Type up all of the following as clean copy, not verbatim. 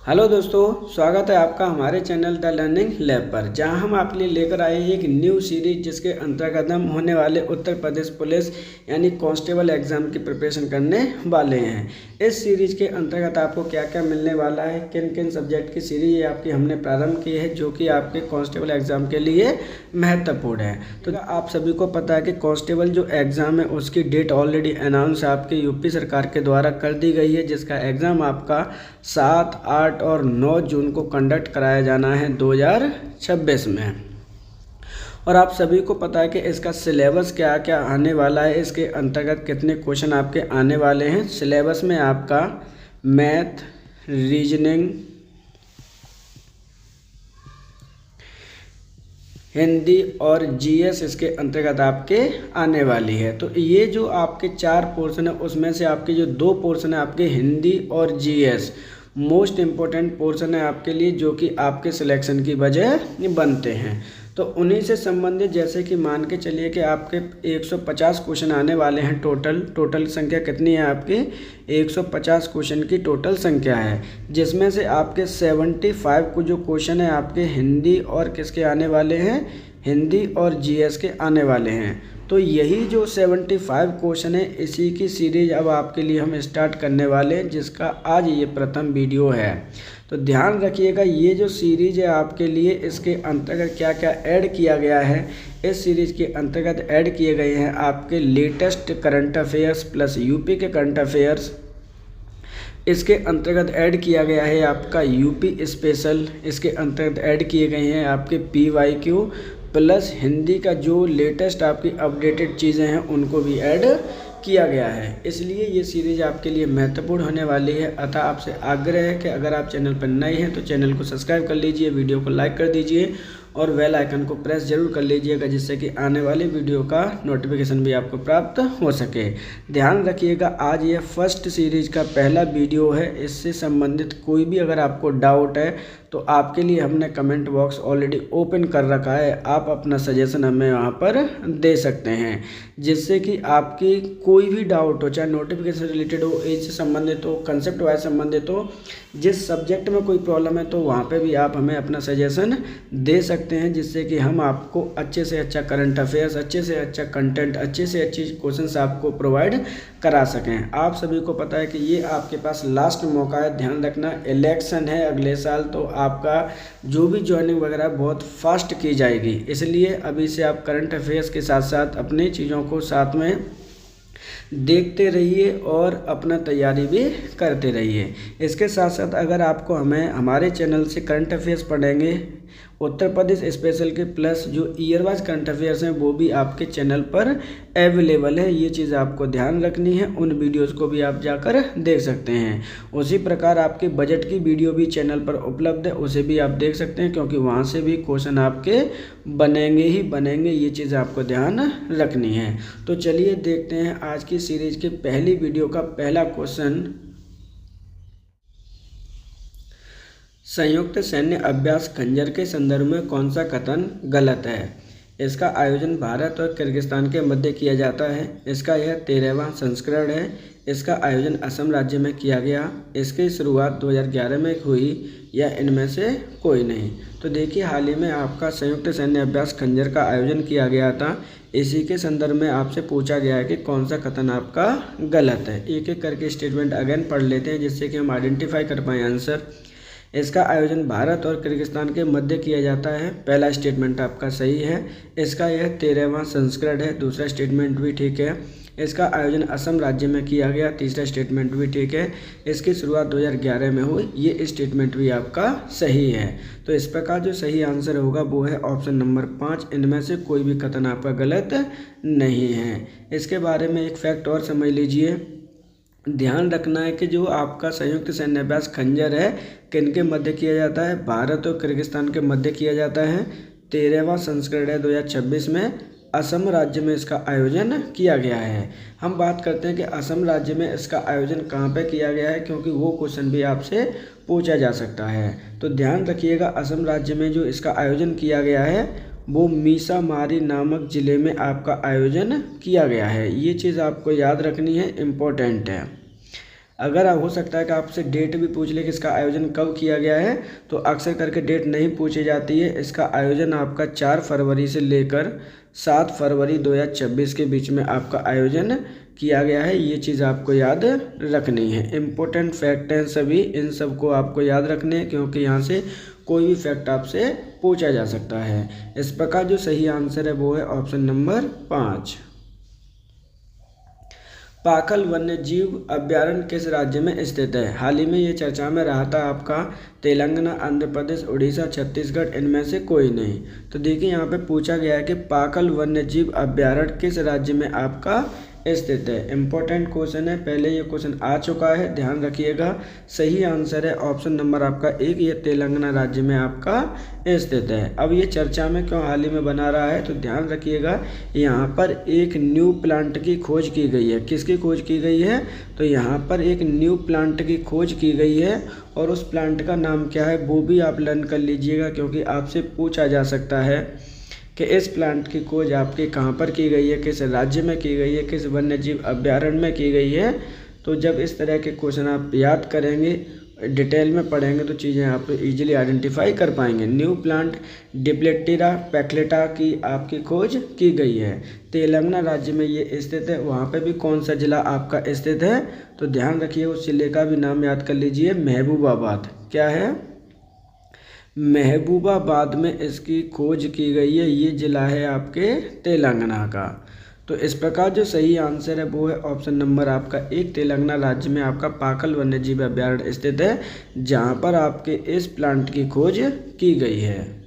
Hello दोस्तों, स्वागत है आपका हमारे चैनल द लर्निंग लैब पर, जहां हम आपके लिए लेकर आए हैं एक न्यू सीरीज जिसके अंतर्गत हम होने वाले उत्तर प्रदेश पुलिस यानी कांस्टेबल एग्ज़ाम की प्रिपरेशन करने वाले हैं। इस सीरीज के अंतर्गत आपको क्या क्या मिलने वाला है, किन किन सब्जेक्ट की सीरीज आपकी हमने प्रारंभ की है जो कि आपके कांस्टेबल एग्ज़ाम के लिए महत्वपूर्ण है। तो आप सभी को पता है कि कांस्टेबल जो एग्ज़ाम है उसकी डेट ऑलरेडी अनाउंस आपके यूपी सरकार के द्वारा कर दी गई है, जिसका एग्ज़ाम आपका 7, 8 और 9 जून को कंडक्ट कराया जाना है 2026 में। और आप सभी को पता है कि इसका सिलेबस क्या क्या आने वाला है, इसके अंतर्गत कितने क्वेश्चन आपके आने वाले हैं। सिलेबस में आपका मैथ, रीजनिंग, हिंदी और जीएस इसके अंतर्गत आपके आने वाली है। तो ये जो आपके 4 पोर्शन है उसमें से आपके जो 2 पोर्शन है आपके हिंदी और जीएस मोस्ट इम्पोर्टेंट पोर्शन है आपके लिए, जो कि आपके सिलेक्शन की वजह बनते हैं। तो उन्हीं से संबंधित जैसे कि मान के चलिए कि आपके 150 क्वेश्चन आने वाले हैं। टोटल संख्या कितनी है आपकी? 150 क्वेश्चन की टोटल संख्या है, जिसमें से आपके 75 को जो क्वेश्चन है आपके हिंदी और किसके आने वाले हैं, हिंदी और जीएस के आने वाले हैं। तो यही जो 75 क्वेश्चन है इसी की सीरीज अब आपके लिए हम स्टार्ट करने वाले हैं, जिसका आज ये प्रथम वीडियो है। तो ध्यान रखिएगा, ये जो सीरीज है आपके लिए इसके अंतर्गत क्या क्या ऐड किया गया है। इस सीरीज के अंतर्गत ऐड किए गए हैं आपके latest current affairs plus UP के करंट अफेयर्स। इसके अंतर्गत ऐड किया गया है आपका यूपी स्पेशल। इसके अंतर्गत ऐड किए गए हैं आपके PYQ प्लस हिंदी का जो लेटेस्ट आपकी अपडेटेड चीज़ें हैं उनको भी ऐड किया गया है। इसलिए ये सीरीज आपके लिए महत्वपूर्ण होने वाली है। अतः आपसे आग्रह है कि अगर आप चैनल पर नए हैं तो चैनल को सब्सक्राइब कर लीजिए, वीडियो को लाइक कर दीजिए और बेल आइकन को प्रेस जरूर कर लीजिएगा, जिससे कि आने वाली वीडियो का नोटिफिकेशन भी आपको प्राप्त हो सके। ध्यान रखिएगा, आज ये फर्स्ट सीरीज का पहला वीडियो है। इससे संबंधित कोई भी अगर आपको डाउट है तो आपके लिए हमने कमेंट बॉक्स ऑलरेडी ओपन कर रखा है। आप अपना सजेशन हमें वहाँ पर दे सकते हैं, जिससे कि आपकी कोई भी डाउट हो, चाहे नोटिफिकेशन रिलेटेड हो, एज से संबंधित हो, कंसेप्ट वाइज संबंधित हो, जिस सब्जेक्ट में कोई प्रॉब्लम है तो वहाँ पे भी आप हमें अपना सजेशन दे सकते हैं, जिससे कि हम आपको अच्छे से अच्छा करंट अफेयर्स, अच्छे से अच्छा कंटेंट, अच्छे से अच्छी क्वेश्चंस आपको प्रोवाइड करा सकें। आप सभी को पता है कि ये आपके पास लास्ट मौका है। ध्यान रखना, इलेक्शन है अगले साल, तो आपका जो भी ज्वाइनिंग वगैरह बहुत फास्ट की जाएगी। इसलिए अभी से आप करंट अफेयर्स के साथ साथ अपनी चीज़ों को साथ में देखते रहिए और अपना तैयारी भी करते रहिए। इसके साथ साथ अगर आपको हमारे चैनल से करंट अफेयर्स पढ़ेंगे उत्तर प्रदेश स्पेशल के प्लस जो ईयर वाइज करंट अफेयर्स हैं वो भी आपके चैनल पर अवेलेबल है। ये चीज़ आपको ध्यान रखनी है। उन वीडियोस को भी आप जाकर देख सकते हैं। उसी प्रकार आपके बजट की वीडियो भी चैनल पर उपलब्ध है, उसे भी आप देख सकते हैं, क्योंकि वहाँ से भी क्वेश्चन आपके बनेंगे ही बनेंगे। ये चीज़ आपको ध्यान रखनी है। तो चलिए देखते हैं आज की सीरीज के पहली वीडियो का पहला क्वेश्चन। संयुक्त सैन्य अभ्यास खंजर के संदर्भ में कौन सा कथन गलत है? इसका आयोजन भारत और किर्गिस्तान के मध्य किया जाता है। इसका यह 13वां संस्करण है। इसका आयोजन असम राज्य में किया गया। इसकी शुरुआत 2011 में हुई, या इनमें से कोई नहीं। तो देखिए, हाल ही में आपका संयुक्त सैन्य अभ्यास खंजर का आयोजन किया गया था। इसी के संदर्भ में आपसे पूछा गया है कि कौन सा कथन आपका गलत है। एक एक करके स्टेटमेंट अगेन पढ़ लेते हैं, जिससे कि हम आइडेंटिफाई कर पाएँ आंसर। इसका आयोजन भारत और किर्गिस्तान के मध्य किया जाता है। पहला स्टेटमेंट आपका सही है। इसका यह 13वां संस्करण है। दूसरा स्टेटमेंट भी ठीक है। इसका आयोजन असम राज्य में किया गया। तीसरा स्टेटमेंट भी ठीक है। इसकी शुरुआत 2011 में हुई, ये स्टेटमेंट भी आपका सही है। तो इस प्रकार जो सही आंसर होगा वो है ऑप्शन नंबर 5। इनमें से कोई भी कथन आपका गलत नहीं है। इसके बारे में एक फैक्ट और समझ लीजिए। ध्यान रखना है कि जो आपका संयुक्त सैन्य अभ्यास खंजर है किन के मध्य किया जाता है? भारत और किर्गिस्तान के मध्य किया जाता है। 13वां संस्करण है 2026 में। असम राज्य में इसका आयोजन किया गया है। हम बात करते हैं कि असम राज्य में इसका आयोजन कहाँ पे किया गया है, क्योंकि वो क्वेश्चन भी आपसे पूछा जा सकता है। तो ध्यान रखिएगा, असम राज्य में जो इसका आयोजन किया गया है वो मीसामारी नामक ज़िले में आपका आयोजन किया गया है। ये चीज़ आपको याद रखनी है, इम्पोर्टेंट है। अगर हो सकता है कि आपसे डेट भी पूछ ले कि इसका आयोजन कब किया गया है, तो अक्सर करके डेट नहीं पूछी जाती है। इसका आयोजन आपका 4 फरवरी से लेकर 7 फरवरी 2026 के बीच में आपका आयोजन किया गया है। ये चीज़ आपको याद रखनी है। इम्पोर्टेंट फैक्ट हैं सभी, इन सब को आपको याद रखने हैं, क्योंकि यहाँ से कोई भी फैक्ट आपसे पूछा जा सकता है। इस प्रकार जो सही आंसर है वो है ऑप्शन नंबर 5। पाखल वन्य जीव अभ्यारण्य किस राज्य में स्थित है? हाल ही में ये चर्चा में रहा था आपका तेलंगाना, आंध्र प्रदेश, उड़ीसा, छत्तीसगढ़, इनमें से कोई नहीं। तो देखिए यहाँ पे पूछा गया है कि पाखल वन्य जीव अभ्यारण्य किस राज्य में आपका स्थित है। इंपॉर्टेंट क्वेश्चन है, पहले ये क्वेश्चन आ चुका है, ध्यान रखिएगा। सही आंसर है ऑप्शन नंबर आपका 1, ये तेलंगाना राज्य में आपका स्थित है। अब ये चर्चा में क्यों हाल ही में बना रहा है, तो ध्यान रखिएगा, यहाँ पर एक न्यू प्लांट की खोज की गई है। किसकी खोज की गई है? तो यहाँ पर एक न्यू प्लांट की खोज की गई है, और उस प्लांट का नाम क्या है वो भी आप लर्न कर लीजिएगा, क्योंकि आपसे पूछा जा सकता है कि इस प्लांट की खोज आपके कहाँ पर की गई है, किस राज्य में की गई है, किस वन्य जीव अभ्यारण्य में की गई है। तो जब इस तरह के क्वेश्चन आप याद करेंगे, डिटेल में पढ़ेंगे, तो चीज़ें आप इजीली आइडेंटिफाई कर पाएंगे। न्यू प्लांट डिप्लेक्टिरा पैक्लेटा की आपकी खोज की गई है, तेलंगाना राज्य में ये स्थित है। वहाँ पे भी कौन सा जिला आपका स्थित है, तो ध्यान रखिए, उस जिले का भी नाम याद कर लीजिए, महबूबाबाद। क्या है? महबूबाबाद में इसकी खोज की गई है। ये जिला है आपके तेलंगाना का। तो इस प्रकार जो सही आंसर है वो है ऑप्शन नंबर आपका 1, तेलंगाना राज्य में आपका पाखल वन्यजीव अभ्यारण्य स्थित है, जहां पर आपके इस प्लांट की खोज की गई है।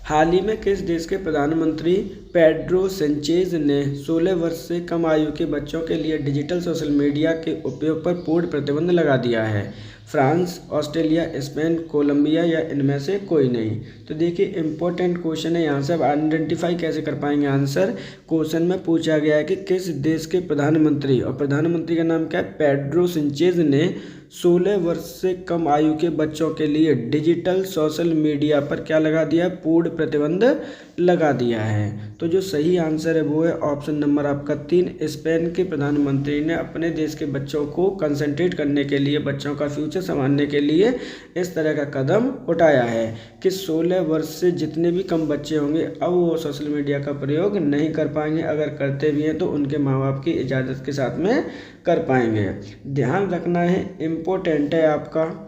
हाल ही में किस देश के प्रधानमंत्री पेड्रो सेंचेज ने 16 वर्ष से कम आयु के बच्चों के लिए डिजिटल सोशल मीडिया के उपयोग पर पूर्ण प्रतिबंध लगा दिया है? फ्रांस, ऑस्ट्रेलिया, स्पेन, कोलंबिया या इनमें से कोई नहीं। तो देखिए इंपॉर्टेंट क्वेश्चन है, यहाँ से आप आइडेंटिफाई कैसे कर पाएंगे आंसर। क्वेश्चन में पूछा गया है कि किस देश के प्रधानमंत्री, और प्रधानमंत्री का नाम क्या है? पेड्रो सेंचेज ने 16 वर्ष से कम आयु के बच्चों के लिए डिजिटल सोशल मीडिया पर क्या लगा दिया है? पूर्ण प्रतिबंध लगा दिया है। तो जो सही आंसर है वो है ऑप्शन नंबर आपका 3, स्पेन के प्रधानमंत्री ने अपने देश के बच्चों को कंसंट्रेट करने के लिए, बच्चों का फ्यूचर संभालने के लिए इस तरह का कदम उठाया है कि 16 वर्ष से जितने भी कम बच्चे होंगे अब वो सोशल मीडिया का प्रयोग नहीं कर पाएंगे। अगर करते भी हैं तो उनके माँ बाप की इजाज़त के साथ में कर पाएंगे। ध्यान रखना है, इम्पोर्टेंट है आपका।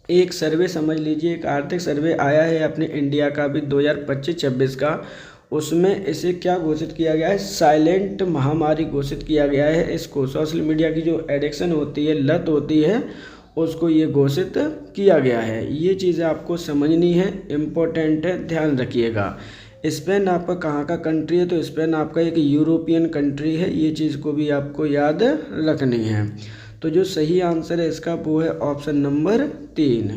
एक सर्वे समझ लीजिए, एक आर्थिक सर्वे आया है अपने इंडिया का भी 2025-26 का। उसमें इसे क्या घोषित किया गया है? साइलेंट महामारी घोषित किया गया है इसको। सोशल मीडिया की जो एडिक्शन होती है, लत होती है, उसको ये घोषित किया गया है। ये चीज़ें आपको समझनी है, इम्पोर्टेंट है, ध्यान रखिएगा। स्पेन आपका कहाँ का कंट्री है? तो स्पेन आपका एक यूरोपियन कंट्री है। ये चीज़ को भी आपको याद रखनी है। तो जो सही आंसर है इसका वो है ऑप्शन नंबर 3।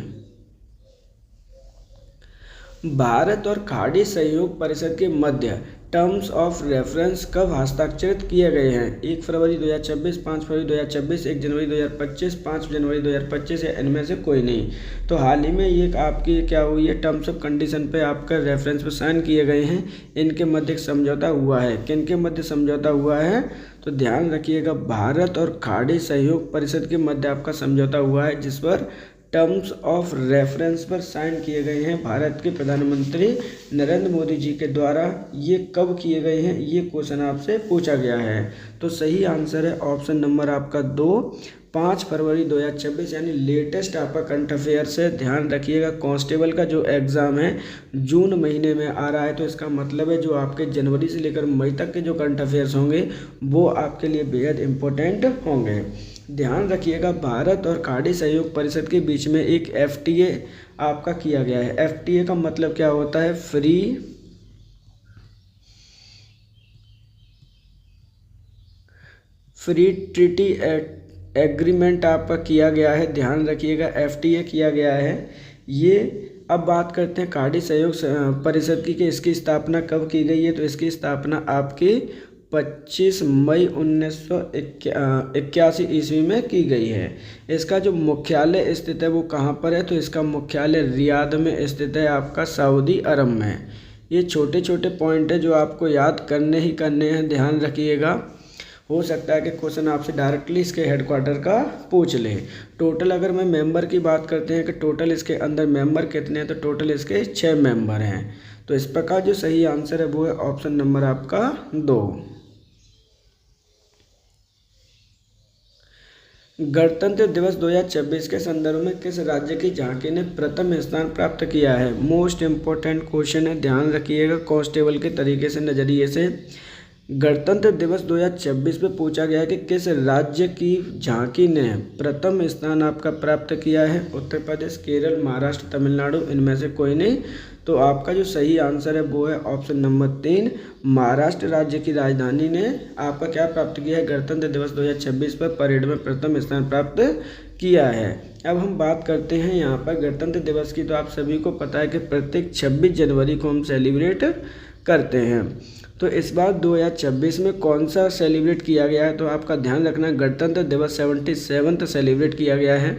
भारत और खाड़ी सहयोग परिषद के मध्य टर्म्स ऑफ रेफरेंस कब हस्ताक्षरित किए गए हैं? 1 फरवरी 2026, 5 फरवरी 2026, 1 जनवरी 2025, 5 जनवरी 2025 या इनमें से कोई नहीं। तो हाल ही में ये आपकी क्या हुई है? टर्म्स ऑफ कंडीशन पे आपका रेफरेंस पे साइन किए गए हैं। इनके मध्य एक समझौता हुआ है। किनके मध्य समझौता हुआ है? तो ध्यान रखिएगा, भारत और खाड़ी सहयोग परिषद के मध्य आपका समझौता हुआ है, जिस पर टर्म्स ऑफ रेफरेंस पर साइन किए गए हैं भारत के प्रधानमंत्री नरेंद्र मोदी जी के द्वारा। ये कब किए गए हैं, ये क्वेश्चन आपसे पूछा गया है। तो सही आंसर है ऑप्शन नंबर आपका 2, 5 फरवरी 2026, यानी लेटेस्ट आपका करंट अफेयर्स है। ध्यान रखिएगा, कांस्टेबल का जो एग्ज़ाम है जून महीने में आ रहा है, तो इसका मतलब है जो आपके जनवरी से लेकर मई तक के जो करंट अफेयर्स होंगे वो आपके लिए बेहद इम्पोर्टेंट होंगे। ध्यान रखिएगा, भारत और खाड़ी सहयोग परिषद के बीच में एक FTA आपका किया गया है। FTA का मतलब क्या होता है? फ्री ट्रीटी एग्रीमेंट आपका किया गया है। ध्यान रखिएगा, FTA किया गया है ये। अब बात करते हैं खाड़ी सहयोग परिषद की कि इसकी स्थापना कब की गई है। तो इसकी स्थापना आपकी 25 मई 1981 ईस्वी में की गई है। इसका जो मुख्यालय स्थित है वो कहाँ पर है? तो इसका मुख्यालय रियाद में स्थित है, आपका सऊदी अरब में। ये छोटे छोटे पॉइंट है जो आपको याद करने ही करने हैं, ध्यान रखिएगा। हो सकता है कि क्वेश्चन आपसे डायरेक्टली इसके हेडक्वार्टर का पूछ ले। टोटल अगर मैं मेंबर की बात करते हैं कि टोटल इसके अंदर मेंबर कितने हैं, तो टोटल इसके 6 मेंबर हैं। तो इस प्रकार जो सही आंसर है वो है ऑप्शन नंबर आपका 2। गणतंत्र दिवस 2026 के संदर्भ में किस राज्य की झांकी ने प्रथम स्थान प्राप्त किया है? मोस्ट इम्पोर्टेंट क्वेश्चन है, ध्यान रखिएगा कांस्टेबल के तरीके से नज़रिए से। गणतंत्र दिवस 2026 पे पूछा गया है कि किस राज्य की झांकी ने प्रथम स्थान आपका प्राप्त किया है? उत्तर प्रदेश, केरल, महाराष्ट्र, तमिलनाडु, इनमें से कोई नहीं। तो आपका जो सही आंसर है वो है ऑप्शन नंबर 3, महाराष्ट्र राज्य की राजधानी ने आपका क्या प्राप्त किया है? गणतंत्र दिवस 2026 पर परेड में प्रथम स्थान प्राप्त किया है। अब हम बात करते हैं यहाँ पर गणतंत्र दिवस की। तो आप सभी को पता है कि प्रत्येक 26 जनवरी को हम सेलिब्रेट करते हैं। तो इस बार 2026 में कौन सा सेलिब्रेट किया गया है? तो आपका ध्यान रखना गणतंत्र दिवस 77वां सेलिब्रेट किया गया है।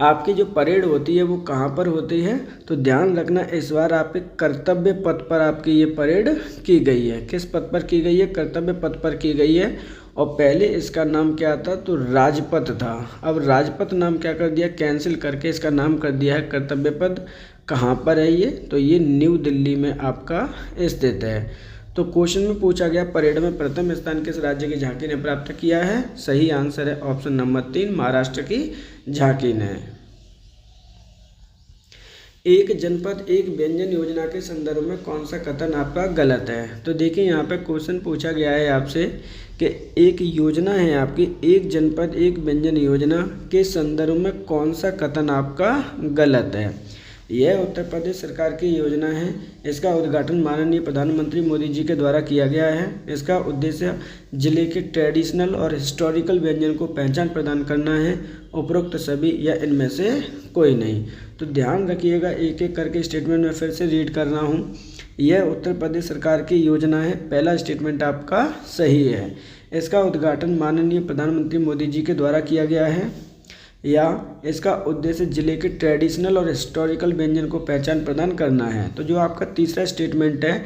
आपकी जो परेड होती है वो कहाँ पर होती है? तो ध्यान रखना इस बार आपके कर्तव्य पथ पर आपकी ये परेड की गई है। किस पथ पर की गई है? कर्तव्य पथ पर की गई है। और पहले इसका नाम क्या था? तो राजपथ था। अब राजपथ नाम क्या कर दिया? कैंसिल करके इसका नाम कर दिया है कर्तव्य पथ। कहाँ पर है ये? तो ये न्यू दिल्ली में आपका स्थित है। तो क्वेश्चन में पूछा गया परेड में प्रथम स्थान किस राज्य की झांकी ने प्राप्त किया है? सही आंसर है ऑप्शन नंबर 3, महाराष्ट्र की झांकी ने। एक जनपद एक व्यंजन योजना के संदर्भ में कौन सा कथन आपका गलत है? तो देखिए यहाँ पे क्वेश्चन पूछा गया है आपसे कि एक योजना है आपकी एक जनपद एक व्यंजन योजना के संदर्भ में कौन सा कथन आपका गलत है? यह उत्तर प्रदेश सरकार की योजना है। इसका उद्घाटन माननीय प्रधानमंत्री मोदी जी के द्वारा किया गया है। इसका उद्देश्य जिले के ट्रेडिशनल और हिस्टोरिकल व्यंजन को पहचान प्रदान करना है। उपरोक्त सभी या इनमें से कोई नहीं। तो ध्यान रखिएगा, एक एक करके स्टेटमेंट में फिर से रीड कर रहा हूँ। यह उत्तर प्रदेश सरकार की योजना है, पहला स्टेटमेंट आपका सही है। इसका उद्घाटन माननीय प्रधानमंत्री मोदी जी के द्वारा किया गया है, या इसका उद्देश्य जिले के ट्रेडिशनल और हिस्टोरिकल व्यंजन को पहचान प्रदान करना है। तो जो आपका तीसरा स्टेटमेंट है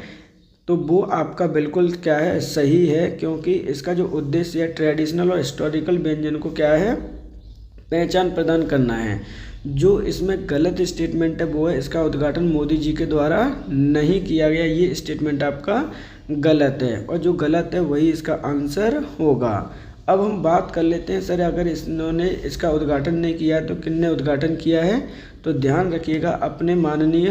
तो वो आपका बिल्कुल क्या है? सही है, क्योंकि इसका जो उद्देश्य है ट्रेडिशनल और हिस्टोरिकल व्यंजन को क्या है? पहचान प्रदान करना है। जो इसमें गलत स्टेटमेंट है वो है इसका उद्घाटन मोदी जी के द्वारा नहीं किया गया। ये स्टेटमेंट आपका गलत है, और जो गलत है वही इसका आंसर होगा। अब हम बात कर लेते हैं, सर अगर इन्होंने इसका उद्घाटन नहीं किया तो किसने उद्घाटन किया है? तो ध्यान रखिएगा, अपने माननीय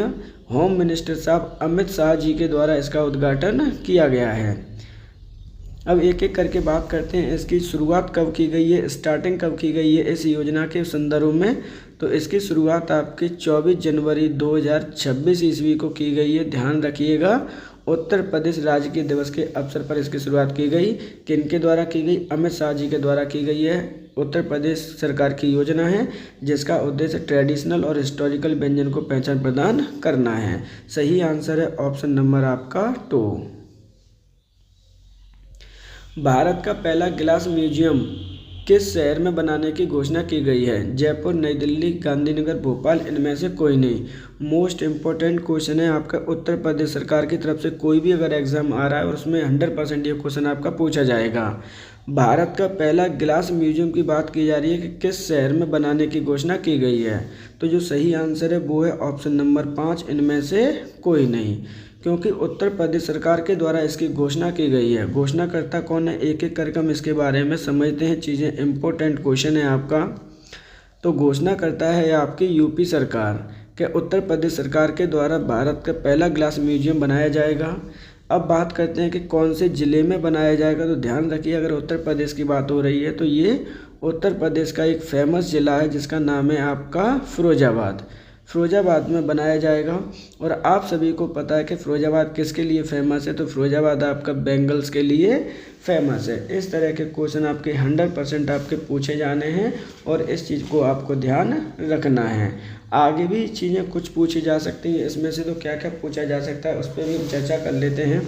होम मिनिस्टर साहब अमित शाह जी के द्वारा इसका उद्घाटन किया गया है। अब एक एक करके बात करते हैं, इसकी शुरुआत कब की गई है, स्टार्टिंग कब की गई है इस योजना के संदर्भ में। तो इसकी शुरुआत आपकी 24 जनवरी 2026 ईस्वी को की गई है। ध्यान रखिएगा, उत्तर प्रदेश राज्य के दिवस के अवसर पर इसकी शुरुआत की गई। किनके द्वारा की गई? अमित शाह जी के द्वारा की गई है। उत्तर प्रदेश सरकार की योजना है जिसका उद्देश्य ट्रेडिशनल और हिस्टोरिकल व्यंजन को पहचान प्रदान करना है। सही आंसर है ऑप्शन नंबर आपका 2। भारत का पहला ग्लास म्यूजियम किस शहर में बनाने की घोषणा की गई है? जयपुर, नई दिल्ली, गांधीनगर, भोपाल, इनमें से कोई नहीं। मोस्ट इम्पोर्टेंट क्वेश्चन है आपका, उत्तर प्रदेश सरकार की तरफ से कोई भी अगर एग्जाम आ रहा है और उसमें 100% ये क्वेश्चन आपका पूछा जाएगा। भारत का पहला ग्लास म्यूजियम की बात की जा रही है कि किस शहर में बनाने की घोषणा की गई है? तो जो सही आंसर है वो है ऑप्शन नंबर 5, इनमें से कोई नहीं, क्योंकि उत्तर प्रदेश सरकार के द्वारा इसकी घोषणा की गई है। घोषणाकर्ता कौन है? एक एक करके हम इसके बारे में समझते हैं, चीज़ें इंपॉर्टेंट क्वेश्चन है आपका। तो घोषणाकर्ता है आपकी यूपी सरकार के उत्तर प्रदेश सरकार के द्वारा भारत का पहला ग्लास म्यूजियम बनाया जाएगा। अब बात करते हैं कि कौन से ज़िले में बनाया जाएगा। तो ध्यान रखिए, अगर उत्तर प्रदेश की बात हो रही है तो ये उत्तर प्रदेश का एक फेमस ज़िला है जिसका नाम है आपका फिरोजाबाद। फिरोजाबाद में बनाया जाएगा। और आप सभी को पता है कि फिरोजाबाद किसके लिए फेमस है? तो फिरोजाबाद आपका बेंगल्स के लिए फेमस है। इस तरह के क्वेश्चन आपके 100% आपके पूछे जाने हैं और इस चीज़ को आपको ध्यान रखना है। आगे भी चीज़ें कुछ पूछी जा सकती हैं, इसमें से तो क्या क्या पूछा जा सकता है उस पर भी हम चर्चा कर लेते हैं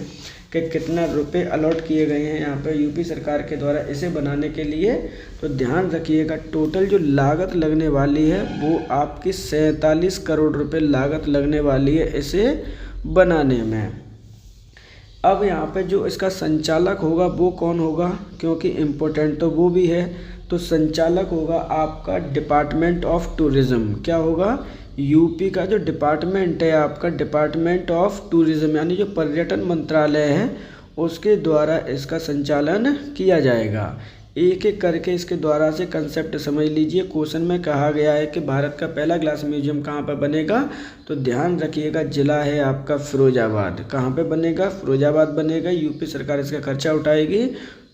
कि कितना रुपए अलॉट किए गए हैं यहाँ पर यूपी सरकार के द्वारा इसे बनाने के लिए। तो ध्यान रखिएगा, टोटल जो लागत लगने वाली है वो आपकी 47 करोड़ रुपए लागत लगने वाली है इसे बनाने में। अब यहाँ पे जो इसका संचालक होगा वो कौन होगा, क्योंकि इम्पोर्टेंट तो वो भी है। तो संचालक होगा आपका डिपार्टमेंट ऑफ टूरिज़्म। क्या होगा, यूपी का जो डिपार्टमेंट है आपका, डिपार्टमेंट ऑफ टूरिज़्म यानी जो पर्यटन मंत्रालय है उसके द्वारा इसका संचालन किया जाएगा। एक एक करके इसके द्वारा से कंसेप्ट समझ लीजिए। क्वेश्चन में कहा गया है कि भारत का पहला ग्लास म्यूजियम कहाँ पर बनेगा, तो ध्यान रखिएगा जिला है आपका फिरोजाबाद। कहाँ पे बनेगा, फिरोजाबाद बनेगा। यूपी सरकार इसका खर्चा उठाएगी।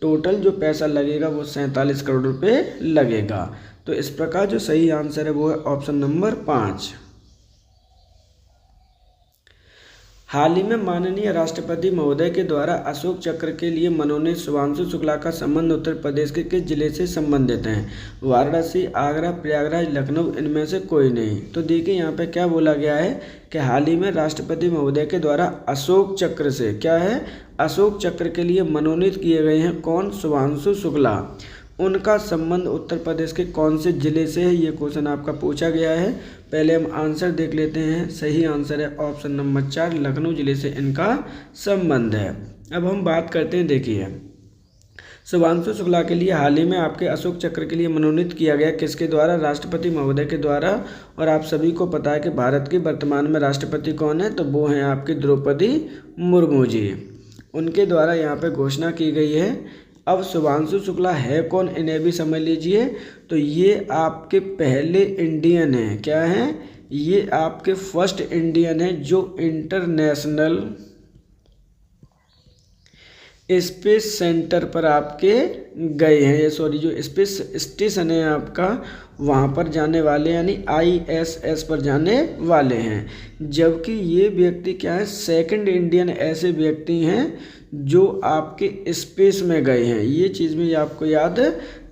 टोटल जो पैसा लगेगा वो 47 करोड़ रुपए लगेगा। तो इस प्रकार जो सही आंसर है वो है ऑप्शन नंबर 5। हाल ही में माननीय राष्ट्रपति महोदय के द्वारा अशोक चक्र के लिए मनोनीत शुभांशु शुक्ला का संबंध उत्तर प्रदेश के किस जिले से संबंधित हैं? वाराणसी, आगरा, प्रयागराज, लखनऊ, इनमें से कोई नहीं। तो देखिए यहाँ पे क्या बोला गया है कि हाल ही में राष्ट्रपति महोदय के द्वारा अशोक चक्र से, क्या है, अशोक चक्र के लिए मनोनीत किए गए हैं कौन, शुभांशु शुक्ला। उनका संबंध उत्तर प्रदेश के कौन से जिले से है, ये क्वेश्चन आपका पूछा गया है। पहले हम आंसर देख लेते हैं। सही आंसर है ऑप्शन नंबर 4, लखनऊ जिले से इनका संबंध है। अब हम बात करते हैं, देखिए शुभांशु शुक्ला के लिए हाल ही में आपके अशोक चक्र के लिए मनोनीत किया गया किसके द्वारा, राष्ट्रपति महोदय के द्वारा। और आप सभी को पता है कि भारत की वर्तमान में राष्ट्रपति कौन है, तो वो हैं आपकी द्रौपदी मुर्मू जी। उनके द्वारा यहाँ पे घोषणा की गई है। अब शुभांशु शुक्ला है कौन, इन्हें भी समझ लीजिए। तो ये आपके पहले इंडियन हैं, क्या हैं, ये आपके फर्स्ट इंडियन हैं जो इंटरनेशनल स्पेस सेंटर पर आपके गए हैं। ये सॉरी, जो स्पेस स्टेशन है आपका वहाँ पर जाने वाले, यानी ISS पर जाने वाले हैं। जबकि ये व्यक्ति क्या है, सेकंड इंडियन ऐसे व्यक्ति हैं जो आपके स्पेस में गए हैं। ये चीज़ भी आपको याद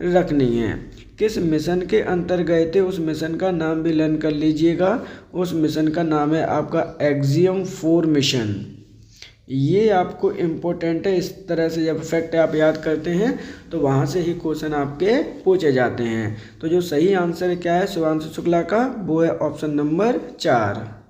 रखनी है। किस मिशन के अंतर गए थे, उस मिशन का नाम भी लर्न कर लीजिएगा। उस मिशन का नाम है आपका एक्सियम 4 मिशन। ये आपको इम्पोर्टेंट है। इस तरह से जब फैक्ट आप याद करते हैं तो वहाँ से ही क्वेश्चन आपके पूछे जाते हैं। तो जो सही आंसर क्या है शुभांशु शुक्ला का, वो है ऑप्शन नंबर 4।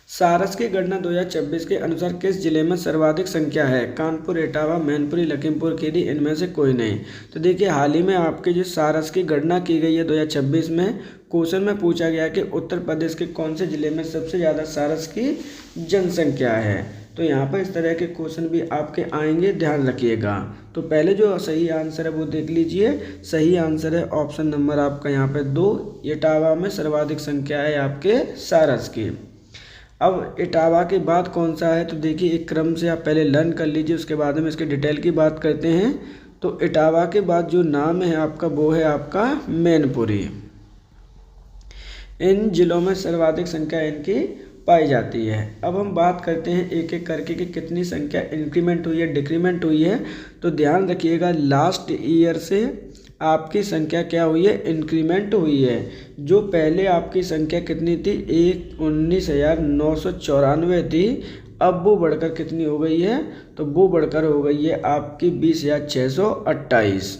सारस की गणना 2026 के अनुसार किस जिले में सर्वाधिक संख्या है, कानपुर, इटावा, मैनपुरी, लखीमपुर खीरी, इनमें से कोई नहीं। तो देखिए हाल ही में आपके जो सारस की गणना की गई है 2026 में, क्वेश्चन में पूछा गया कि उत्तर प्रदेश के कौन से जिले में सबसे ज़्यादा सारस की जनसंख्या है। तो यहाँ पर इस तरह के क्वेश्चन भी आपके आएंगे, ध्यान रखिएगा। तो पहले जो सही आंसर है वो देख लीजिए। सही आंसर है ऑप्शन नंबर आपका यहाँ पे 2, इटावा में सर्वाधिक संख्या है आपके सारस की। अब इटावा के बाद कौन सा है, तो देखिए एक क्रम से आप पहले लर्न कर लीजिए, उसके बाद में इसके डिटेल की बात करते हैं। तो इटावा के बाद जो नाम है आपका वो है आपका मैनपुरी। इन जिलों में सर्वाधिक संख्या इनकी पाई जाती है। अब हम बात करते हैं एक एक करके कि कितनी संख्या इंक्रीमेंट हुई है, डिक्रीमेंट हुई है। तो ध्यान रखिएगा लास्ट ईयर से आपकी संख्या क्या हुई है, इंक्रीमेंट हुई है। जो पहले आपकी संख्या कितनी थी, 19,994 थी, अब वो बढ़कर कितनी हो गई है, तो वो बढ़कर हो गई है आपकी 20,628।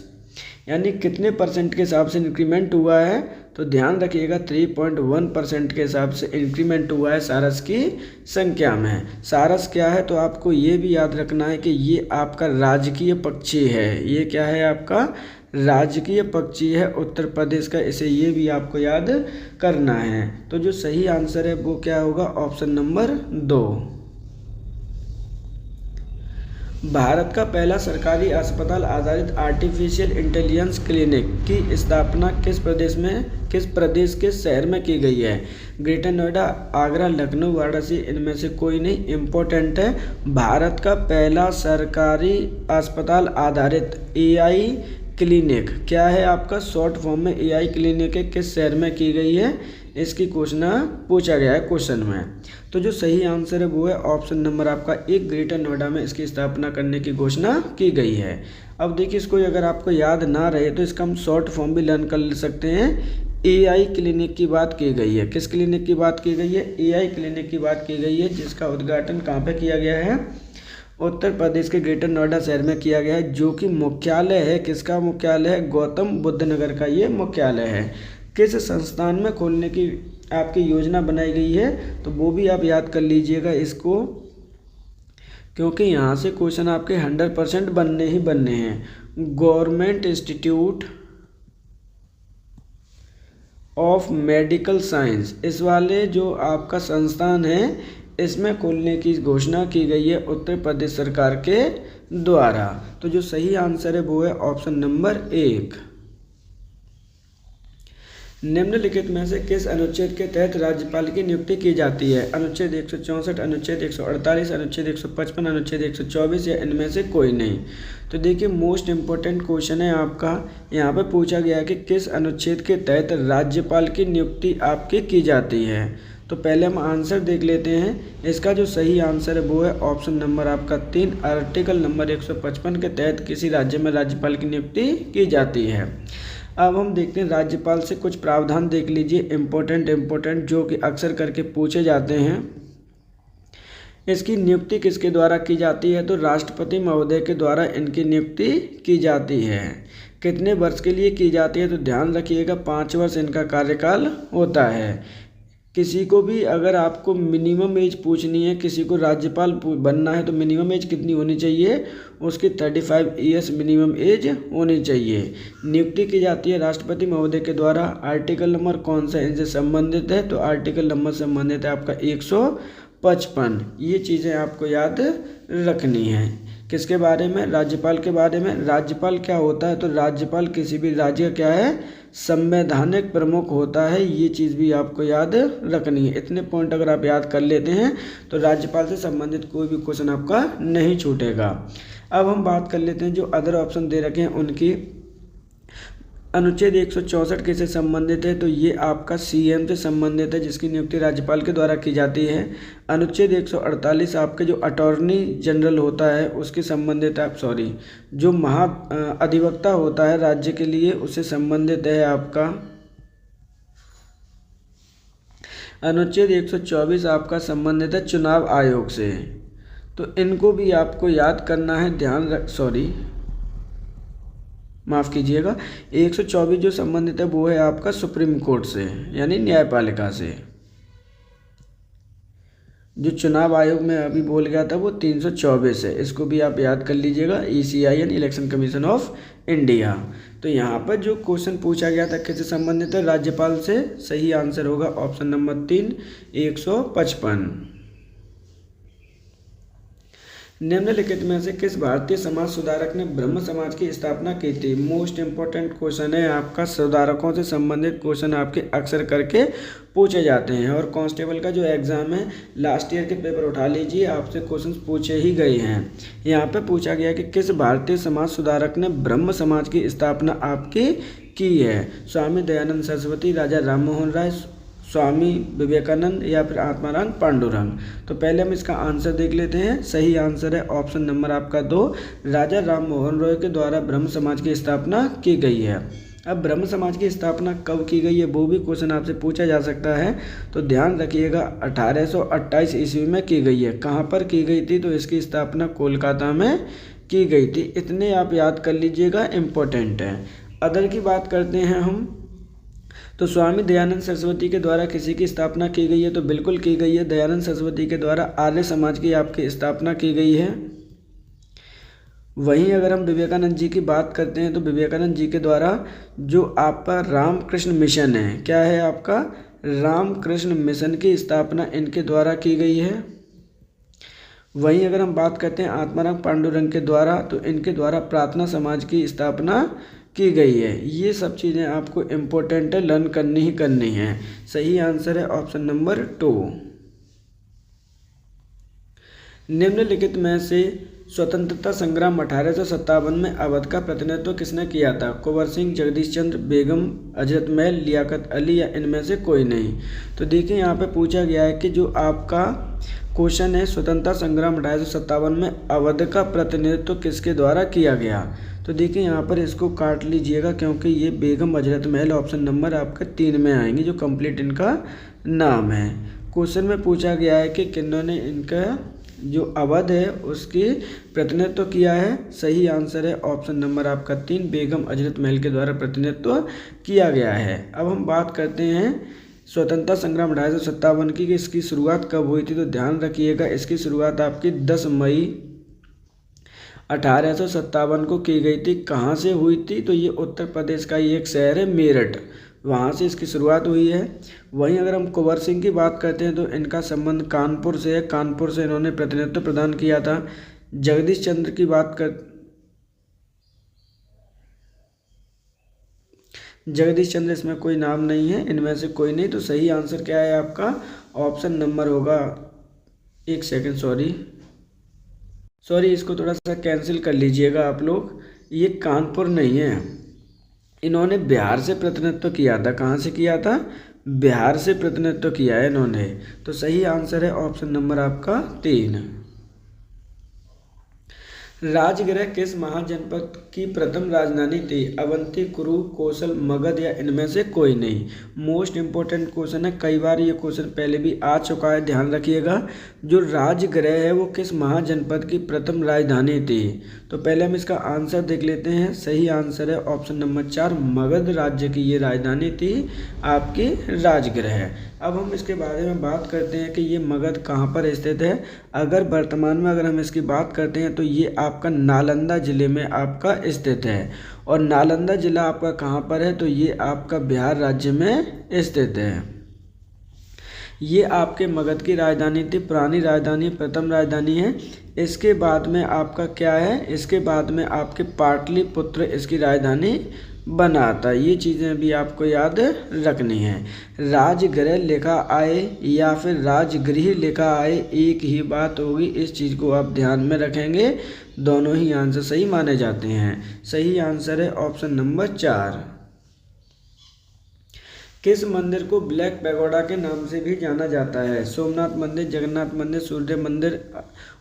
यानी कितने परसेंट के हिसाब से इंक्रीमेंट हुआ है, तो ध्यान रखिएगा 3.1% के हिसाब से इंक्रीमेंट हुआ है सारस की संख्या में। सारस क्या है, तो आपको ये भी याद रखना है कि ये आपका राजकीय पक्षी है। ये क्या है आपका राजकीय पक्षी है उत्तर प्रदेश का, इसे ये भी आपको याद करना है। तो जो सही आंसर है वो क्या होगा, ऑप्शन नंबर 2। भारत का पहला सरकारी अस्पताल आधारित आर्टिफिशियल इंटेलिजेंस क्लिनिक की स्थापना किस प्रदेश के शहर में की गई है, ग्रेटर नोएडा, आगरा, लखनऊ, वाराणसी, इनमें से कोई नहीं। इम्पोर्टेंट है, भारत का पहला सरकारी अस्पताल आधारित AI क्लिनिक क्या है आपका, शॉर्ट फॉर्म में AI क्लिनिक है, किस शहर में की गई है, इसकी क्वेश्चन पूछा गया है क्वेश्चन में। तो जो सही आंसर है वो है ऑप्शन नंबर आपका 1, ग्रेटर नोएडा में इसकी स्थापना करने की घोषणा की गई है। अब देखिए इसको अगर आपको याद ना रहे तो इसका हम शॉर्ट फॉर्म भी लर्न कर सकते हैं। AI क्लिनिक की बात की गई है, किस क्लिनिक की बात की गई है, AI क्लिनिक की बात की गई है, जिसका उद्घाटन कहाँ पे किया गया है, उत्तर प्रदेश के ग्रेटर नोएडा शहर में किया गया है, जो कि मुख्यालय है, किसका मुख्यालय है, गौतम बुद्ध नगर का ये मुख्यालय है। किस संस्थान में खोलने की आपकी योजना बनाई गई है, तो वो भी आप याद कर लीजिएगा इसको। क्योंकि यहाँ से क्वेश्चन आपके 100% बनने ही बनने हैं। Government institute of medical science, इस वाले जो आपका संस्थान है इसमें खोलने की घोषणा की गई है उत्तर प्रदेश सरकार के द्वारा। तो जो सही आंसर है वो है ऑप्शन नंबर 1। निम्नलिखित में से किस अनुच्छेद के तहत राज्यपाल की नियुक्ति की जाती है? अनुच्छेद 164, अनुच्छेद 148, अनुच्छेद 155, अनुच्छेद 124 या इनमें से कोई नहीं। तो देखिए मोस्ट इम्पोर्टेंट क्वेश्चन है आपका, यहाँ पे पूछा गया है कि किस अनुच्छेद के तहत राज्यपाल की नियुक्ति आपकी की जाती है। तो पहले हम आंसर देख लेते हैं। इसका जो सही आंसर है वो है ऑप्शन नंबर आपका 3, आर्टिकल नंबर 155 के तहत किसी राज्य में राज्यपाल की नियुक्ति की जाती है। अब हम देखते हैं राज्यपाल से कुछ प्रावधान देख लीजिए इम्पोर्टेंट जो कि अक्सर करके पूछे जाते हैं। इसकी नियुक्ति किसके द्वारा की जाती है? तो राष्ट्रपति महोदय के द्वारा इनकी नियुक्ति की जाती है। कितने वर्ष के लिए की जाती है? तो ध्यान रखिएगा 5 वर्ष इनका कार्यकाल होता है। किसी को भी अगर आपको मिनिमम एज पूछनी है, किसी को राज्यपाल बनना है तो मिनिमम एज कितनी होनी चाहिए? उसकी 35 ईयर्स मिनिमम एज होनी चाहिए। नियुक्ति की जाती है राष्ट्रपति महोदय के द्वारा। आर्टिकल नंबर कौन सा इनसे संबंधित है? तो आर्टिकल नंबर संबंधित है आपका 155। ये चीज़ें आपको याद रखनी है। किसके बारे में? राज्यपाल के बारे में। राज्यपाल क्या होता है? तो राज्यपाल किसी भी राज्य का क्या है? संवैधानिक प्रमुख होता है। ये चीज़ भी आपको याद रखनी है। इतने पॉइंट अगर आप याद कर लेते हैं तो राज्यपाल से संबंधित कोई भी क्वेश्चन आपका नहीं छूटेगा। अब हम बात कर लेते हैं जो अदर ऑप्शन दे रखे हैं उनकी। अनुच्छेद 164 किससे संबंधित है? तो ये आपका सीएम से संबंधित है जिसकी नियुक्ति राज्यपाल के द्वारा की जाती है। अनुच्छेद 148 आपके जो अटॉर्नी जनरल होता है उसके संबंधित है, जो महा अधिवक्ता होता है राज्य के लिए उससे संबंधित है आपका। अनुच्छेद 124 आपका संबंधित है चुनाव आयोग से। तो इनको भी आपको याद करना है। माफ़ कीजिएगा, 124 जो संबंधित है वो है आपका सुप्रीम कोर्ट से यानी न्यायपालिका से। जो चुनाव आयोग में अभी बोल गया था वो 324 है, इसको भी आप याद कर लीजिएगा। ECI यानी इलेक्शन कमीशन ऑफ इंडिया। तो यहाँ पर जो क्वेश्चन पूछा गया था किससे संबंधित है? राज्यपाल से। सही आंसर होगा ऑप्शन नंबर 3, 155। निम्नलिखित में से किस भारतीय समाज सुधारक ने ब्रह्म समाज की स्थापना की थी? मोस्ट इम्पोर्टेंट क्वेश्चन है आपका। सुधारकों से संबंधित क्वेश्चन आपके अक्सर करके पूछे जाते हैं और कांस्टेबल का जो एग्ज़ाम है लास्ट ईयर के पेपर उठा लीजिए, आपसे क्वेश्चन पूछे ही गए हैं। यहाँ पे पूछा गया कि किस भारतीय समाज सुधारक ने ब्रह्म समाज की स्थापना आपकी की है? स्वामी दयानंद सरस्वती, राजा राम मोहन राय, स्वामी विवेकानंद या फिर आत्माराम पांडुरंग। तो पहले हम इसका आंसर देख लेते हैं। सही आंसर है ऑप्शन नंबर आपका 2, राजा राम मोहन रॉय के द्वारा ब्रह्म समाज की स्थापना की गई है। अब ब्रह्म समाज की स्थापना कब की गई है वो भी क्वेश्चन आपसे पूछा जा सकता है। तो ध्यान रखिएगा 1828 ईस्वी में की गई है। कहाँ पर की गई थी? तो इसकी स्थापना कोलकाता में की गई थी। इतने आप याद कर लीजिएगा, इम्पोर्टेंट है। अदर की बात करते हैं हम। तो स्वामी दयानंद सरस्वती के द्वारा किसी की स्थापना की गई है? तो बिल्कुल की गई है। दयानंद सरस्वती के द्वारा आर्य समाज की आपकी स्थापना की गई है। वहीं अगर हम विवेकानंद जी की बात करते हैं तो विवेकानंद जी के द्वारा जो आपका रामकृष्ण मिशन है, क्या है आपका? रामकृष्ण मिशन की स्थापना इनके द्वारा की गई है। वहीं अगर हम बात करते हैं आत्माराम पांडुरंग के द्वारा, तो इनके द्वारा प्रार्थना समाज की स्थापना की गई है। ये सब चीज़ें आपको इम्पोर्टेंट है, लर्न करनी ही करनी है। सही आंसर है ऑप्शन नंबर 2। निम्नलिखित में से स्वतंत्रता संग्राम 1857 में अवध का प्रतिनिधित्व किसने किया था? कुंवर सिंह, जगदीश चंद्र, बेगम हजरत महल, लियाकत अली या इनमें से कोई नहीं। तो देखिए यहाँ पे पूछा गया है कि जो आपका क्वेश्चन है स्वतंत्रता संग्राम 1857 में अवध का प्रतिनिधित्व किसके द्वारा किया गया? तो देखिए यहाँ पर इसको काट लीजिएगा क्योंकि ये बेगम हजरत महल ऑप्शन नंबर आपका 3 में आएंगे जो कंप्लीट इनका नाम है। क्वेश्चन में पूछा गया है कि किन्होंने इनका जो अवध है उसकी प्रतिनिधित्व किया है। सही आंसर है ऑप्शन नंबर आपका 3, बेगम हजरत महल के द्वारा प्रतिनिधित्व किया गया है। अब हम बात करते हैं स्वतंत्रता संग्राम 1857 की, इसकी शुरुआत कब हुई थी? तो ध्यान रखिएगा इसकी शुरुआत आपकी 10 मई 1857 को की गई थी। कहाँ से हुई थी? तो ये उत्तर प्रदेश का ही एक शहर है मेरठ, वहाँ से इसकी शुरुआत हुई है। वहीं अगर हम कुंवर सिंह की बात करते हैं तो इनका संबंध कानपुर से है, कानपुर से इन्होंने प्रतिनिधित्व प्रदान किया था। जगदीश चंद्र की बात कर जगदीश चंद्र इसमें कोई नाम नहीं है, इनमें से कोई नहीं। तो सही आंसर क्या है आपका? ऑप्शन नंबर होगा, एक सेकंड, सॉरी इसको थोड़ा सा कैंसिल कर लीजिएगा आप लोग। ये कानपुर नहीं है, इन्होंने बिहार से प्रतिनिधित्व किया था। कहाँ से किया था? बिहार से प्रतिनिधित्व किया है इन्होंने। तो सही आंसर है ऑप्शन नंबर आपका 3। राजगृह किस महाजनपद की प्रथम राजधानी थी? अवंती, कुरु, कौशल, मगध या इनमें से कोई नहीं? मोस्ट इंपॉर्टेंट क्वेश्चन है, कई बार ये क्वेश्चन पहले भी आ चुका है, ध्यान रखिएगा। जो राजगृह है वो किस महाजनपद की प्रथम राजधानी थी? तो पहले हम इसका आंसर देख लेते हैं। सही आंसर है ऑप्शन नंबर 4, मगध राज्य की ये राजधानी थी आपकी राजगृह। अब हम इसके बारे में बात करते हैं कि ये मगध कहाँ पर स्थित है। अगर वर्तमान में अगर हम इसकी बात करते हैं तो ये आपका नालंदा ज़िले में आपका स्थित है। और नालंदा ज़िला आपका कहाँ पर है? तो ये आपका बिहार राज्य में स्थित है। ये आपके मगध की राजधानी थी, पुरानी राजधानी, प्रथम राजधानी है। इसके बाद में आपका क्या है? इसके बाद में आपके पाटलिपुत्र इसकी राजधानी बना था। ये चीज़ें भी आपको याद रखनी है। राजगृह लिखा आए या फिर राजगृह लिखा आए, एक ही बात होगी, इस चीज़ को आप ध्यान में रखेंगे। दोनों ही आंसर सही माने जाते हैं। सही आंसर है ऑप्शन नंबर 4। किस मंदिर को ब्लैक पैगोडा के नाम से भी जाना जाता है? सोमनाथ मंदिर, जगन्नाथ मंदिर, सूर्य मंदिर,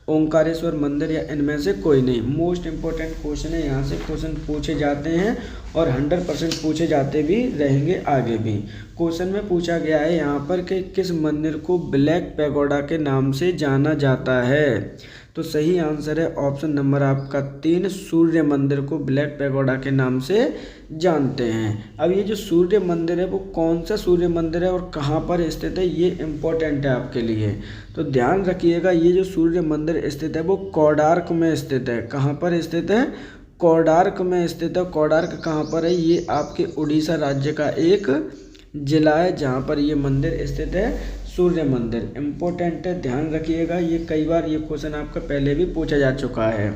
ओंकारेश्वर मंदिर या इनमें से कोई नहीं? मोस्ट इंपॉर्टेंट क्वेश्चन है, यहाँ से क्वेश्चन पूछे जाते हैं और 100% पूछे जाते भी रहेंगे आगे भी। क्वेश्चन में पूछा गया है यहाँ पर कि किस मंदिर को ब्लैक पैगोडा के नाम से जाना जाता है? तो सही आंसर है ऑप्शन नंबर आपका 3, सूर्य मंदिर को ब्लैक पैगोडा के नाम से जानते हैं। अब ये जो सूर्य मंदिर है वो कौन सा सूर्य मंदिर है और कहाँ पर स्थित है, ये इम्पोर्टेंट है आपके लिए। तो ध्यान रखिएगा, ये जो सूर्य मंदिर स्थित है वो कोणार्क में स्थित है। कहाँ पर स्थित है? कोणार्क में स्थित है। कोणार्क कहाँ पर है? ये आपके उड़ीसा राज्य का एक जिला है जहाँ पर ये मंदिर स्थित है, सूर्य मंदिर। इम्पोर्टेंट है, ध्यान रखिएगा। ये कई बार ये क्वेश्चन आपका पहले भी पूछा जा चुका है।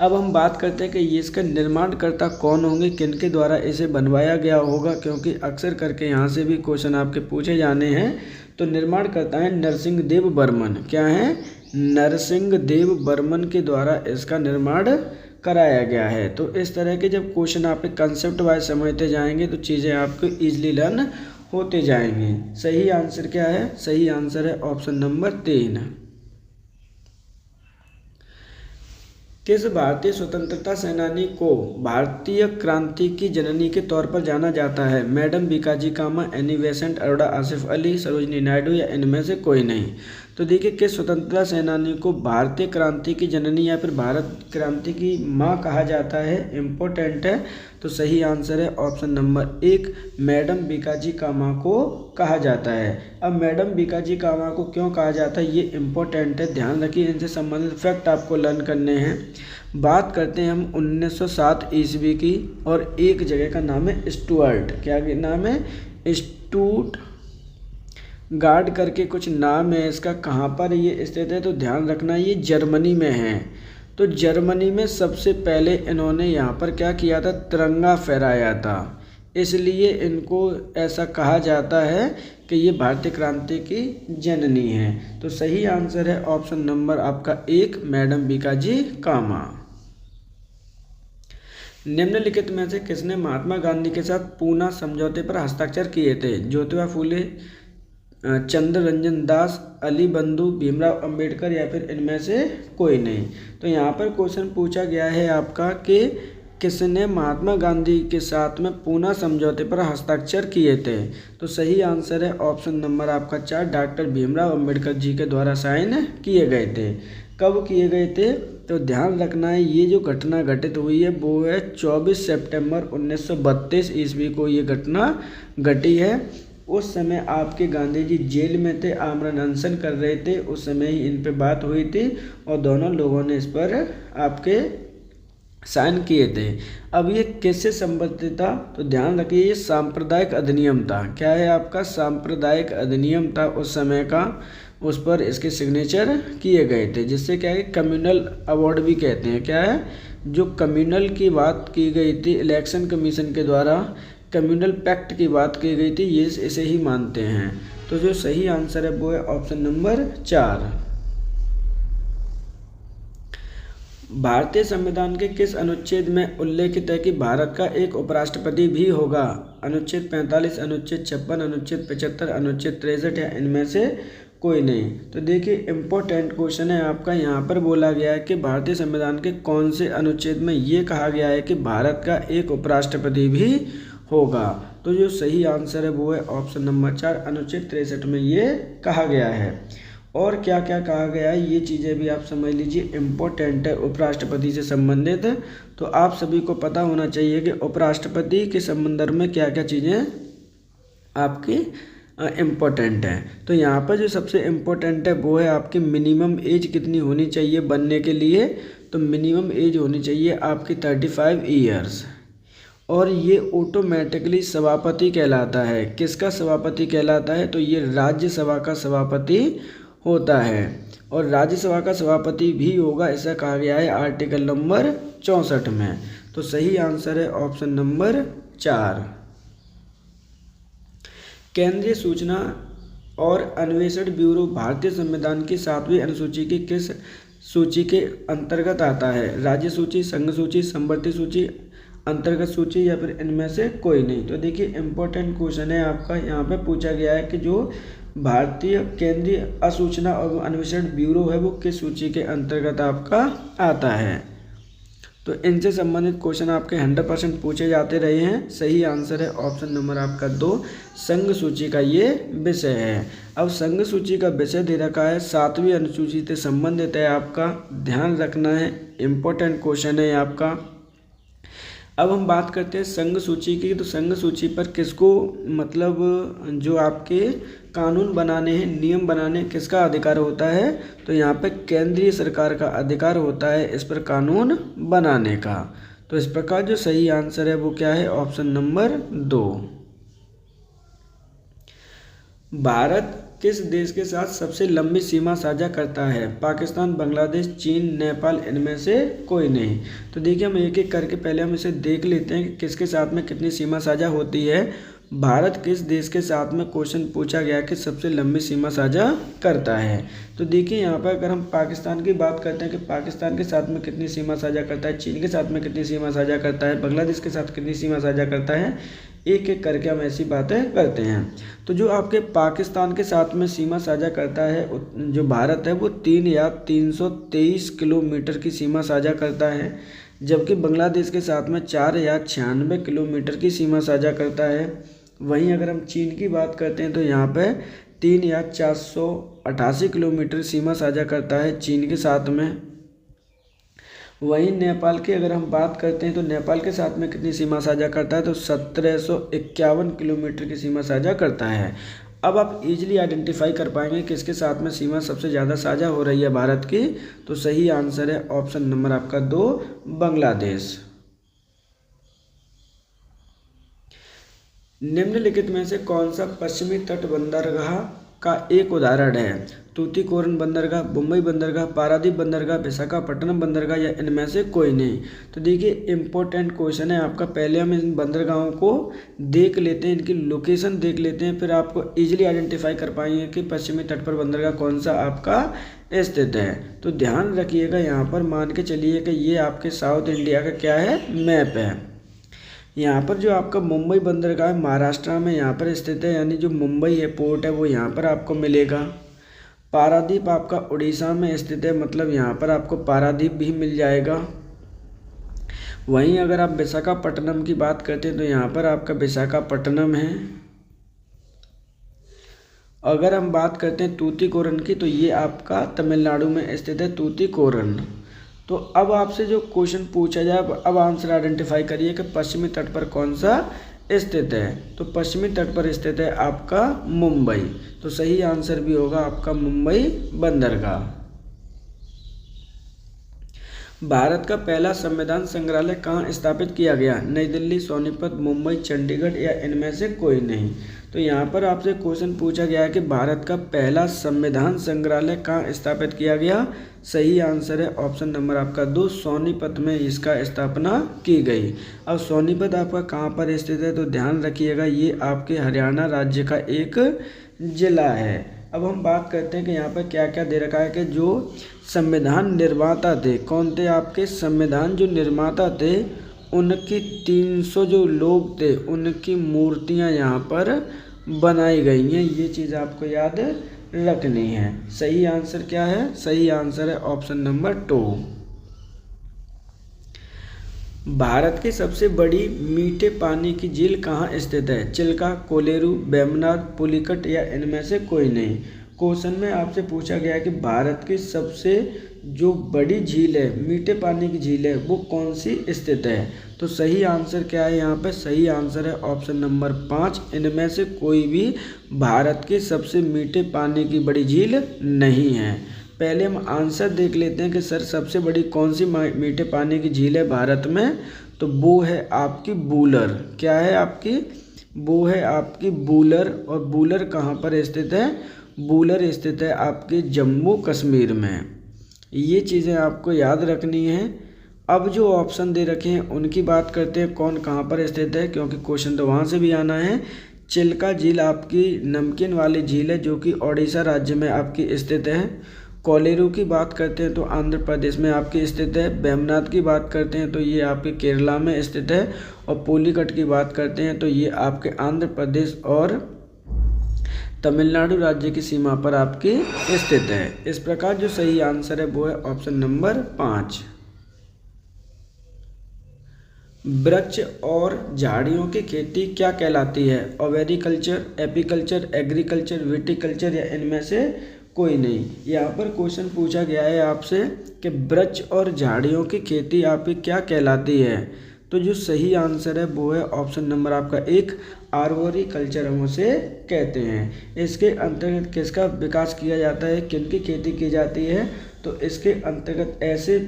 अब हम बात करते हैं कि ये इसका निर्माणकर्ता कौन होंगे, किनके द्वारा इसे बनवाया गया होगा, क्योंकि अक्सर करके यहाँ से भी क्वेश्चन आपके पूछे जाने हैं। तो निर्माणकर्ता है नरसिंहदेव बर्मन। क्या है? नरसिंहदेव बर्मन के द्वारा इसका निर्माण कराया गया है। तो इस तरह के जब क्वेश्चन आप कंसेप्ट वाइज समझते जाएंगे तो चीज़ें आपको ईजिली लर्न होते जाएंगे। सही आंसर क्या है? सही आंसर है ऑप्शन नंबर 3। किस भारतीय स्वतंत्रता सेनानी को भारतीय क्रांति की जननी के तौर पर जाना जाता है? मैडम बीकाजी कामा, एनी बेसेंट, अरोड़ा आसिफ अली, सरोजिनी नायडू या इनमें से कोई नहीं? तो देखिए, किस स्वतंत्रता सेनानी को भारतीय क्रांति की जननी या फिर भारत क्रांति की माँ कहा जाता है? इम्पोर्टेंट है। तो सही आंसर है ऑप्शन नंबर 1, मैडम बीकाजी कामा को कहा जाता है। अब मैडम बीकाजी कामा को क्यों कहा जाता है, ये इम्पोर्टेंट है, ध्यान रखिए। इनसे संबंधित फैक्ट आपको लर्न करने हैं। बात करते हैं हम 1907 ईस्वी की, और एक जगह का नाम है स्टुअर्ट। क्या नाम है? स्टूट गार्ड करके कुछ नाम है इसका। कहाँ पर ये स्थित है? तो ध्यान रखना, ये जर्मनी में है। तो जर्मनी में सबसे पहले इन्होंने यहाँ पर क्या किया था? तिरंगा फहराया था, इसलिए इनको ऐसा कहा जाता है कि ये भारतीय क्रांति की जननी है। तो सही आंसर है ऑप्शन नंबर आपका 1, मैडम बीकाजी कामा। निम्नलिखित में से किसने महात्मा गांधी के साथ पूना समझौते पर हस्ताक्षर किए थे? ज्योतिबा फूले, चंद्र रंजन दास, अली बंधु, भीमराव अंबेडकर या फिर इनमें से कोई नहीं? तो यहाँ पर क्वेश्चन पूछा गया है आपका कि किसने महात्मा गांधी के साथ में पूना समझौते पर हस्ताक्षर किए थे? तो सही आंसर है ऑप्शन नंबर आपका 4, डॉक्टर भीमराव अंबेडकर जी के द्वारा साइन किए गए थे। कब किए गए थे? तो ध्यान रखना है, ये जो घटना घटित हुई है वो है 24 सितंबर 1932 ईस्वी को ये घटना घटी है। उस समय आपके गांधी जी जेल में थे, आमरण अनशन कर रहे थे, उस समय ही इन पे बात हुई थी और दोनों लोगों ने इस पर आपके साइन किए थे। अब ये किससे संबंधित था, तो ध्यान रखिए ये सांप्रदायिक अधिनियम था। क्या है आपका, सांप्रदायिक अधिनियम था उस समय का, उस पर इसके सिग्नेचर किए गए थे, जिससे क्या है कम्युनल अवार्ड भी कहते हैं। क्या है, जो कम्युनल की बात की गई थी इलेक्शन कमीशन के द्वारा, कम्युनल पैक्ट की बात की गई थी, ये इसे ही मानते हैं। तो जो सही आंसर है वो है ऑप्शन नंबर 4। भारतीय संविधान के किस अनुच्छेद में उल्लेखित है कि भारत का एक उपराष्ट्रपति भी होगा? अनुच्छेद 45, अनुच्छेद 56, अनुच्छेद 75, अनुच्छेद 63 या इनमें से कोई नहीं। तो देखिए इम्पोर्टेंट क्वेश्चन है आपका, यहाँ पर बोला गया है कि भारतीय संविधान के कौन से अनुच्छेद में ये कहा गया है कि भारत का एक उपराष्ट्रपति भी होगा। तो जो सही आंसर है वो है ऑप्शन नंबर 4, अनुच्छेद 63 में ये कहा गया है। और क्या क्या कहा गया है ये चीज़ें भी आप समझ लीजिए, इम्पोर्टेंट है उपराष्ट्रपति से संबंधित। तो आप सभी को पता होना चाहिए कि उपराष्ट्रपति के संदर्भ में क्या क्या चीज़ें आपकी इम्पोर्टेंट है। तो यहाँ पर जो सबसे इम्पोर्टेंट है वो है आपकी मिनिमम एज कितनी होनी चाहिए बनने के लिए। तो मिनिमम एज होनी चाहिए आपकी 35 ईयर्स। और ये ऑटोमेटिकली सभापति कहलाता है। किसका सभापति कहलाता है, तो ये राज्यसभा का सभापति होता है। और राज्यसभा का सभापति भी होगा ऐसा कहा गया है आर्टिकल नंबर 64 में। तो सही आंसर है ऑप्शन नंबर 4। केंद्रीय सूचना और अन्वेषण ब्यूरो भारतीय संविधान की 7वीं अनुसूची की किस सूची के अंतर्गत आता है? राज्य सूची, संघ सूची, समवर्ती सूची, अंतर्गत सूची या फिर इनमें से कोई नहीं। तो देखिए इम्पोर्टेंट क्वेश्चन है आपका, यहाँ पे पूछा गया है कि जो भारतीय केंद्रीय असूचना और अन्वेषण ब्यूरो है वो किस सूची के अंतर्गत आपका आता है। तो इनसे संबंधित क्वेश्चन आपके 100% पूछे जाते रहे हैं। सही आंसर है ऑप्शन नंबर आपका 2, संघ सूची का ये विषय है। अब संघ सूची का विषय दे रखा है 7वीं अनुसूची से संबंधित है आपका, ध्यान रखना है, इम्पोर्टेंट क्वेश्चन है आपका। अब हम बात करते हैं संघ सूची की। तो संघ सूची पर किसको मतलब जो आपके कानून बनाने हैं, नियम बनाने, किसका अधिकार होता है? तो यहाँ पे केंद्रीय सरकार का अधिकार होता है इस पर कानून बनाने का। तो इस प्रकार जो सही आंसर है वो क्या है, ऑप्शन नंबर 2। भारत किस देश के साथ सबसे लंबी सीमा साझा करता है? पाकिस्तान, बांग्लादेश, चीन, नेपाल, इनमें से कोई नहीं। तो देखिए हम एक एक करके पहले हम इसे देख लेते हैं कि किसके साथ में कितनी सीमा साझा होती है। भारत किस देश के साथ में क्वेश्चन पूछा गया कि सबसे लंबी सीमा साझा करता है। तो देखिए यहाँ पर अगर हम पाकिस्तान की बात करते हैं कि पाकिस्तान के साथ में कितनी सीमा साझा करता है, चीन के साथ में कितनी सीमा साझा करता है, बांग्लादेश के साथ कितनी सीमा साझा करता है, एक एक करके हम ऐसी बातें करते हैं। तो जो आपके पाकिस्तान के साथ में सीमा साझा करता है जो भारत है वो 3 या 323 किलोमीटर की सीमा साझा करता है, जबकि बांग्लादेश के साथ में 4 या 96 किलोमीटर की सीमा साझा करता है। वहीं अगर हम चीन की बात करते हैं तो यहाँ पे 3 या 488 किलोमीटर सीमा साझा करता है चीन के साथ में। वहीं नेपाल की अगर हम बात करते हैं तो नेपाल के साथ में कितनी सीमा साझा करता है, तो 1751 किलोमीटर की सीमा साझा करता है। अब आप इजीली आइडेंटिफाई कर पाएंगे किसके साथ में सीमा सबसे ज़्यादा साझा हो रही है भारत की। तो सही आंसर है ऑप्शन नंबर आपका 2, बांग्लादेश। निम्नलिखित में से कौन सा पश्चिमी तट बंदरगाह का एक उदाहरण है? तूतीकोरन बंदरगाह, मुंबई बंदरगाह, पारादीप बंदरगाह, विशाखापट्टनम बंदरगाह या इनमें से कोई नहीं। तो देखिए इम्पोर्टेंट क्वेश्चन है आपका, पहले हम इन बंदरगाहों को देख लेते हैं, इनकी लोकेशन देख लेते हैं, फिर आपको इजीली आइडेंटिफाई कर पाएंगे कि पश्चिमी तट पर बंदरगाह कौन सा आपका स्थित है। तो ध्यान रखिएगा, यहाँ पर मान के चलिए कि ये आपके साउथ इंडिया का क्या है, मैप है। यहाँ पर जो आपका मुंबई बंदरगाह महाराष्ट्र में यहाँ पर स्थित है, यानी जो मुंबई एयरपोर्ट है वो यहाँ पर आपको मिलेगा। पारादीप आपका उड़ीसा में स्थित है, मतलब यहाँ पर आपको पारादीप भी मिल जाएगा। वहीं अगर आप विशाखापट्टनम की बात करते हैं तो यहाँ पर आपका विशाखापट्टनम है। अगर हम बात करते हैं तूतीकोरन की तो ये आपका तमिलनाडु में स्थित है तूतीकोरन। तो अब आपसे जो क्वेश्चन पूछा जाए, अब आंसर आइडेंटिफाई करिए कि पश्चिमी तट पर कौन सा स्थित है? तो पश्चिमी तट पर स्थित है आपका मुंबई। तो सही आंसर भी होगा आपका मुंबई बंदरगाह। भारत का पहला संविधान संग्रहालय कहाँ स्थापित किया गया? नई दिल्ली, सोनीपत, मुंबई, चंडीगढ़ या इनमें से कोई नहीं? तो यहाँ पर आपसे क्वेश्चन पूछा गया है कि भारत का पहला संविधान संग्रहालय कहाँ स्थापित किया गया? सही आंसर है ऑप्शन नंबर आपका 2, सोनीपत में इसका स्थापना की गई। अब सोनीपत आपका कहाँ पर स्थित है? तो ध्यान रखिएगा, ये आपके हरियाणा राज्य का एक जिला है। अब हम बात करते हैं कि यहाँ पर क्या क्या दे रखा है कि जो संविधान निर्माता थे, कौन थे आपके संविधान जो निर्माता थे, उनकी 300 जो लोग थे उनकी मूर्तियाँ यहाँ पर बनाई गई हैं। ये चीज़ आपको याद रखनी है। सही आंसर क्या है? सही आंसर है ऑप्शन नंबर 2। भारत की सबसे बड़ी मीठे पानी की झील कहाँ स्थित है? चिल्का, कोलेरू, वेम्बनाड, पुलिकट या इनमें से कोई नहीं? क्वेश्चन में आपसे पूछा गया है कि भारत की सबसे जो बड़ी झील है, मीठे पानी की झील है, वो कौन सी स्थित है? तो सही आंसर क्या है यहाँ पे? सही आंसर है ऑप्शन नंबर 5, इनमें से कोई भी भारत की सबसे मीठे पानी की बड़ी झील नहीं है। पहले हम आंसर देख लेते हैं कि सर सबसे बड़ी कौन सी मीठे पानी की झील है भारत में? तो वो है आपकी बूलर। क्या है आपकी? वो है आपकी बूलर। और बूलर कहाँ पर स्थित है? बूलर स्थित है आपके जम्मू कश्मीर में। ये चीज़ें आपको याद रखनी है। अब जो ऑप्शन दे रखे हैं उनकी बात करते हैं, कौन कहाँ पर स्थित है, क्योंकि क्वेश्चन तो वहाँ से भी आना है। चिल्का झील आपकी नमकीन वाली झील है जो कि ओडिशा राज्य में आपकी स्थित है। कोलेरू की बात करते हैं तो आंध्र प्रदेश में आपकी स्थित है। वेम्बनाड की बात करते हैं तो ये आपके केरला में स्थित है। और पुलिकट की बात करते हैं तो ये आपके आंध्र प्रदेश और तमिलनाडु राज्य की सीमा पर आपकी स्थित है। इस प्रकार जो सही आंसर है वो है ऑप्शन नंबर 5। वृक्ष और झाड़ियों की खेती क्या कहलाती है? ओवेरिकल्चर, एपीकल्चर, एग्रीकल्चर, विटिकल्चर या इनमें से कोई नहीं? यहाँ पर क्वेश्चन पूछा गया है आपसे कि वृक्ष और झाड़ियों की खेती आपकी क्या कहलाती है? तो जो सही आंसर है वो है ऑप्शन नंबर आपका 1, आर्बोरिकल्चर हम उसे कहते हैं। इसके अंतर्गत किसका विकास किया जाता है, किनकी खेती की जाती है? तो इसके अंतर्गत ऐसे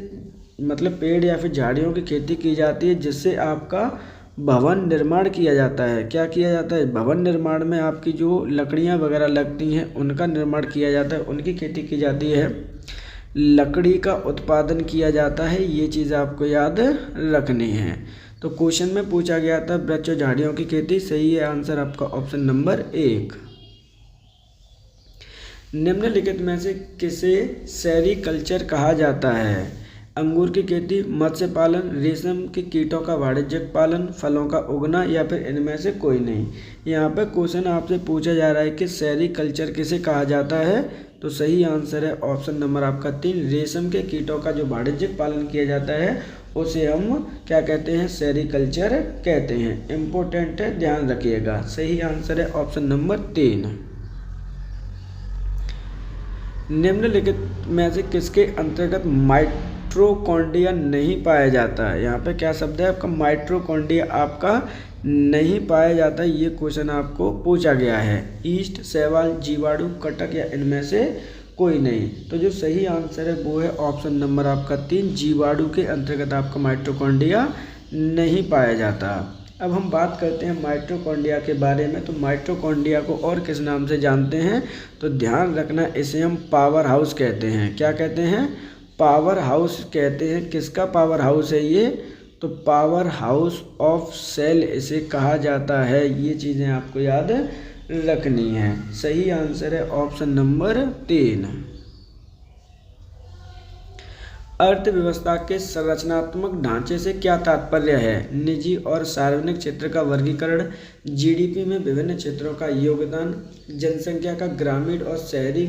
मतलब पेड़ या फिर झाड़ियों की खेती की जाती है जिससे आपका भवन निर्माण किया जाता है। क्या किया जाता है? भवन निर्माण में आपकी जो लकड़ियाँ वगैरह लगती हैं उनका निर्माण किया जाता है, उनकी खेती की जाती है। लकड़ी का उत्पादन किया जाता है, ये चीज़ आपको याद रखनी है। तो क्वेश्चन में पूछा गया था वृक्ष और झाड़ियों की खेती। सही है आंसर आपका ऑप्शन नंबर 1। निम्नलिखित में से किसे सेरीकल्चर कहा जाता है? अंगूर की खेती, मत्स्य पालन, रेशम के कीटों का वाणिज्यिक पालन, फलों का उगना या फिर इनमें से कोई नहीं? यहाँ पर क्वेश्चन आपसे पूछा जा रहा है कि सेरीकल्चर किसे कहा जाता है? तो सही आंसर है ऑप्शन नंबर आपका 3, रेशम के कीटों का जो वाणिज्यिक पालन किया जाता है उसे हम क्या कहते हैं? सेरीकल्चर कहते हैं। इम्पोर्टेंट है, ध्यान रखिएगा। सही आंसर है ऑप्शन नंबर 3। निम्नलिखित में से किसके अंतर्गत माइटोकॉन्ड्रिया नहीं पाया जाता है? यहाँ पे क्या शब्द है आपका? माइटोकॉन्ड्रिया आपका नहीं पाया जाता। ये क्वेश्चन आपको पूछा गया है। ईस्ट, शैवाल, जीवाणु, कटक या इनमें से कोई नहीं? तो जो सही आंसर है वो है ऑप्शन नंबर आपका 3, जीवाणु के अंतर्गत आपका माइटोकॉन्ड्रिया नहीं पाया जाता। अब हम बात करते हैं माइटोकॉन्ड्रिया के बारे में। तो माइटोकॉन्ड्रिया को और किस नाम से जानते हैं? तो ध्यान रखना, इसे हम पावर हाउस कहते हैं। क्या कहते हैं? पावर हाउस कहते हैं। किसका पावर हाउस है ये? तो पावर हाउस ऑफ सेल इसे कहा जाता है। ये चीज़ें आपको याद रखनी है। सही आंसर है ऑप्शन नंबर 3। अर्थव्यवस्था के संरचनात्मक ढांचे से क्या तात्पर्य है? निजी और सार्वजनिक क्षेत्र का वर्गीकरण, जीडीपी में विभिन्न क्षेत्रों का योगदान, जनसंख्या का ग्रामीण और शहरी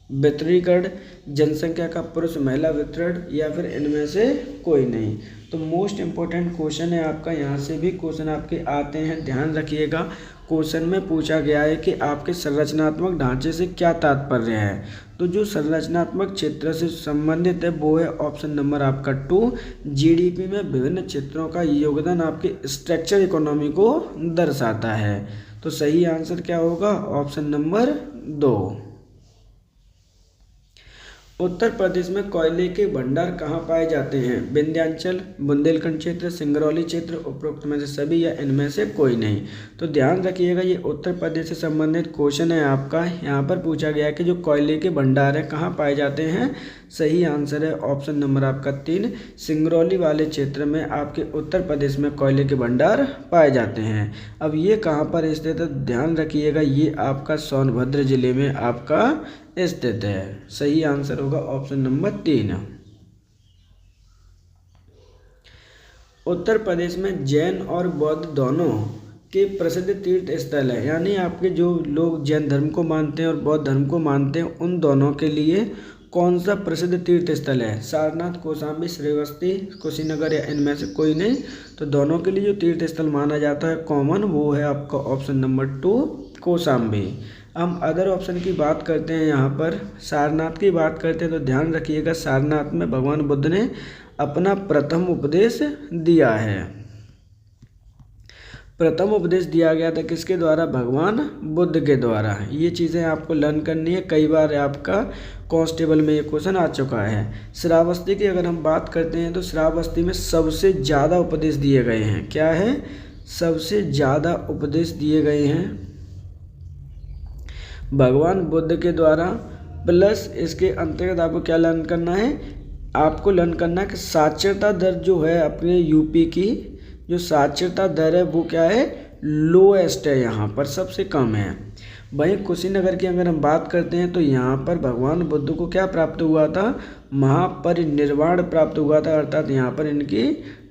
वितरीकरण, जनसंख्या का पुरुष महिला वितरण या फिर इनमें से कोई नहीं? तो मोस्ट इम्पोर्टेंट क्वेश्चन है आपका। यहाँ से भी क्वेश्चन आपके आते हैं, ध्यान रखिएगा। क्वेश्चन में पूछा गया है कि आपके संरचनात्मक ढांचे से क्या तात्पर्य है? तो जो संरचनात्मक क्षेत्र से संबंधित है वो है ऑप्शन नंबर आपका 2। जीडीपी में विभिन्न क्षेत्रों का योगदान आपके स्ट्रक्चर इकोनॉमी को दर्शाता है। तो सही आंसर क्या होगा? Option number 2। उत्तर प्रदेश में कोयले के भंडार कहाँ पाए जाते हैं? विंध्याचल, बुंदेलखंड क्षेत्र, सिंगरौली क्षेत्र, उपरोक्त में से सभी या इनमें से कोई नहीं। तो ध्यान रखिएगा, ये उत्तर प्रदेश से संबंधित क्वेश्चन है आपका। यहाँ पर पूछा गया है कि जो कोयले के भंडार है कहाँ पाए जाते हैं। सही आंसर है ऑप्शन नंबर आपका 3, सिंगरौली वाले क्षेत्र में आपके उत्तर प्रदेश में कोयले के भंडार पाए जाते हैं। अब ये कहाँ पर स्थित है? ध्यान रखिएगा, ये आपका सोनभद्र जिले में आपका स्थित है। सही आंसर होगा ऑप्शन नंबर 3। उत्तर प्रदेश में जैन और बौद्ध दोनों के प्रसिद्ध तीर्थ स्थल है, यानी आपके जो लोग जैन धर्म को मानते हैं और बौद्ध धर्म को मानते हैं उन दोनों के लिए कौन सा प्रसिद्ध तीर्थ स्थल है? सारनाथ, कौशाम्बी, श्रावस्ती, कुशीनगर या इनमें से कोई नहीं। तो दोनों के लिए जो तीर्थ स्थल माना जाता है कॉमन, वो है आपका ऑप्शन नंबर 2 कौशाम्बी। हम अदर ऑप्शन की बात करते हैं, यहाँ पर सारनाथ की बात करते हैं। तो ध्यान रखिएगा, सारनाथ में भगवान बुद्ध ने अपना प्रथम उपदेश दिया है। प्रथम उपदेश दिया गया था किसके द्वारा? भगवान बुद्ध के द्वारा। ये चीज़ें आपको लर्न करनी है, कई बार आपका कांस्टेबल में ये क्वेश्चन आ चुका है। श्रावस्ती की अगर हम बात करते हैं तो श्रावस्ती में सबसे ज़्यादा उपदेश दिए गए हैं। क्या है? सबसे ज़्यादा उपदेश दिए गए हैं भगवान बुद्ध के द्वारा। प्लस इसके अंतर्गत आपको क्या लर्न करना है? आपको लर्न करना है कि साक्षरता दर जो है अपने यूपी की, जो साक्षरता दर है वो क्या है? लोएस्ट है, यहाँ पर सबसे कम है। वहीं कुशीनगर की अगर हम बात करते हैं तो यहाँ पर भगवान बुद्ध को क्या प्राप्त हुआ था? महापरिनिर्वाण प्राप्त हुआ था, अर्थात यहाँ पर इनकी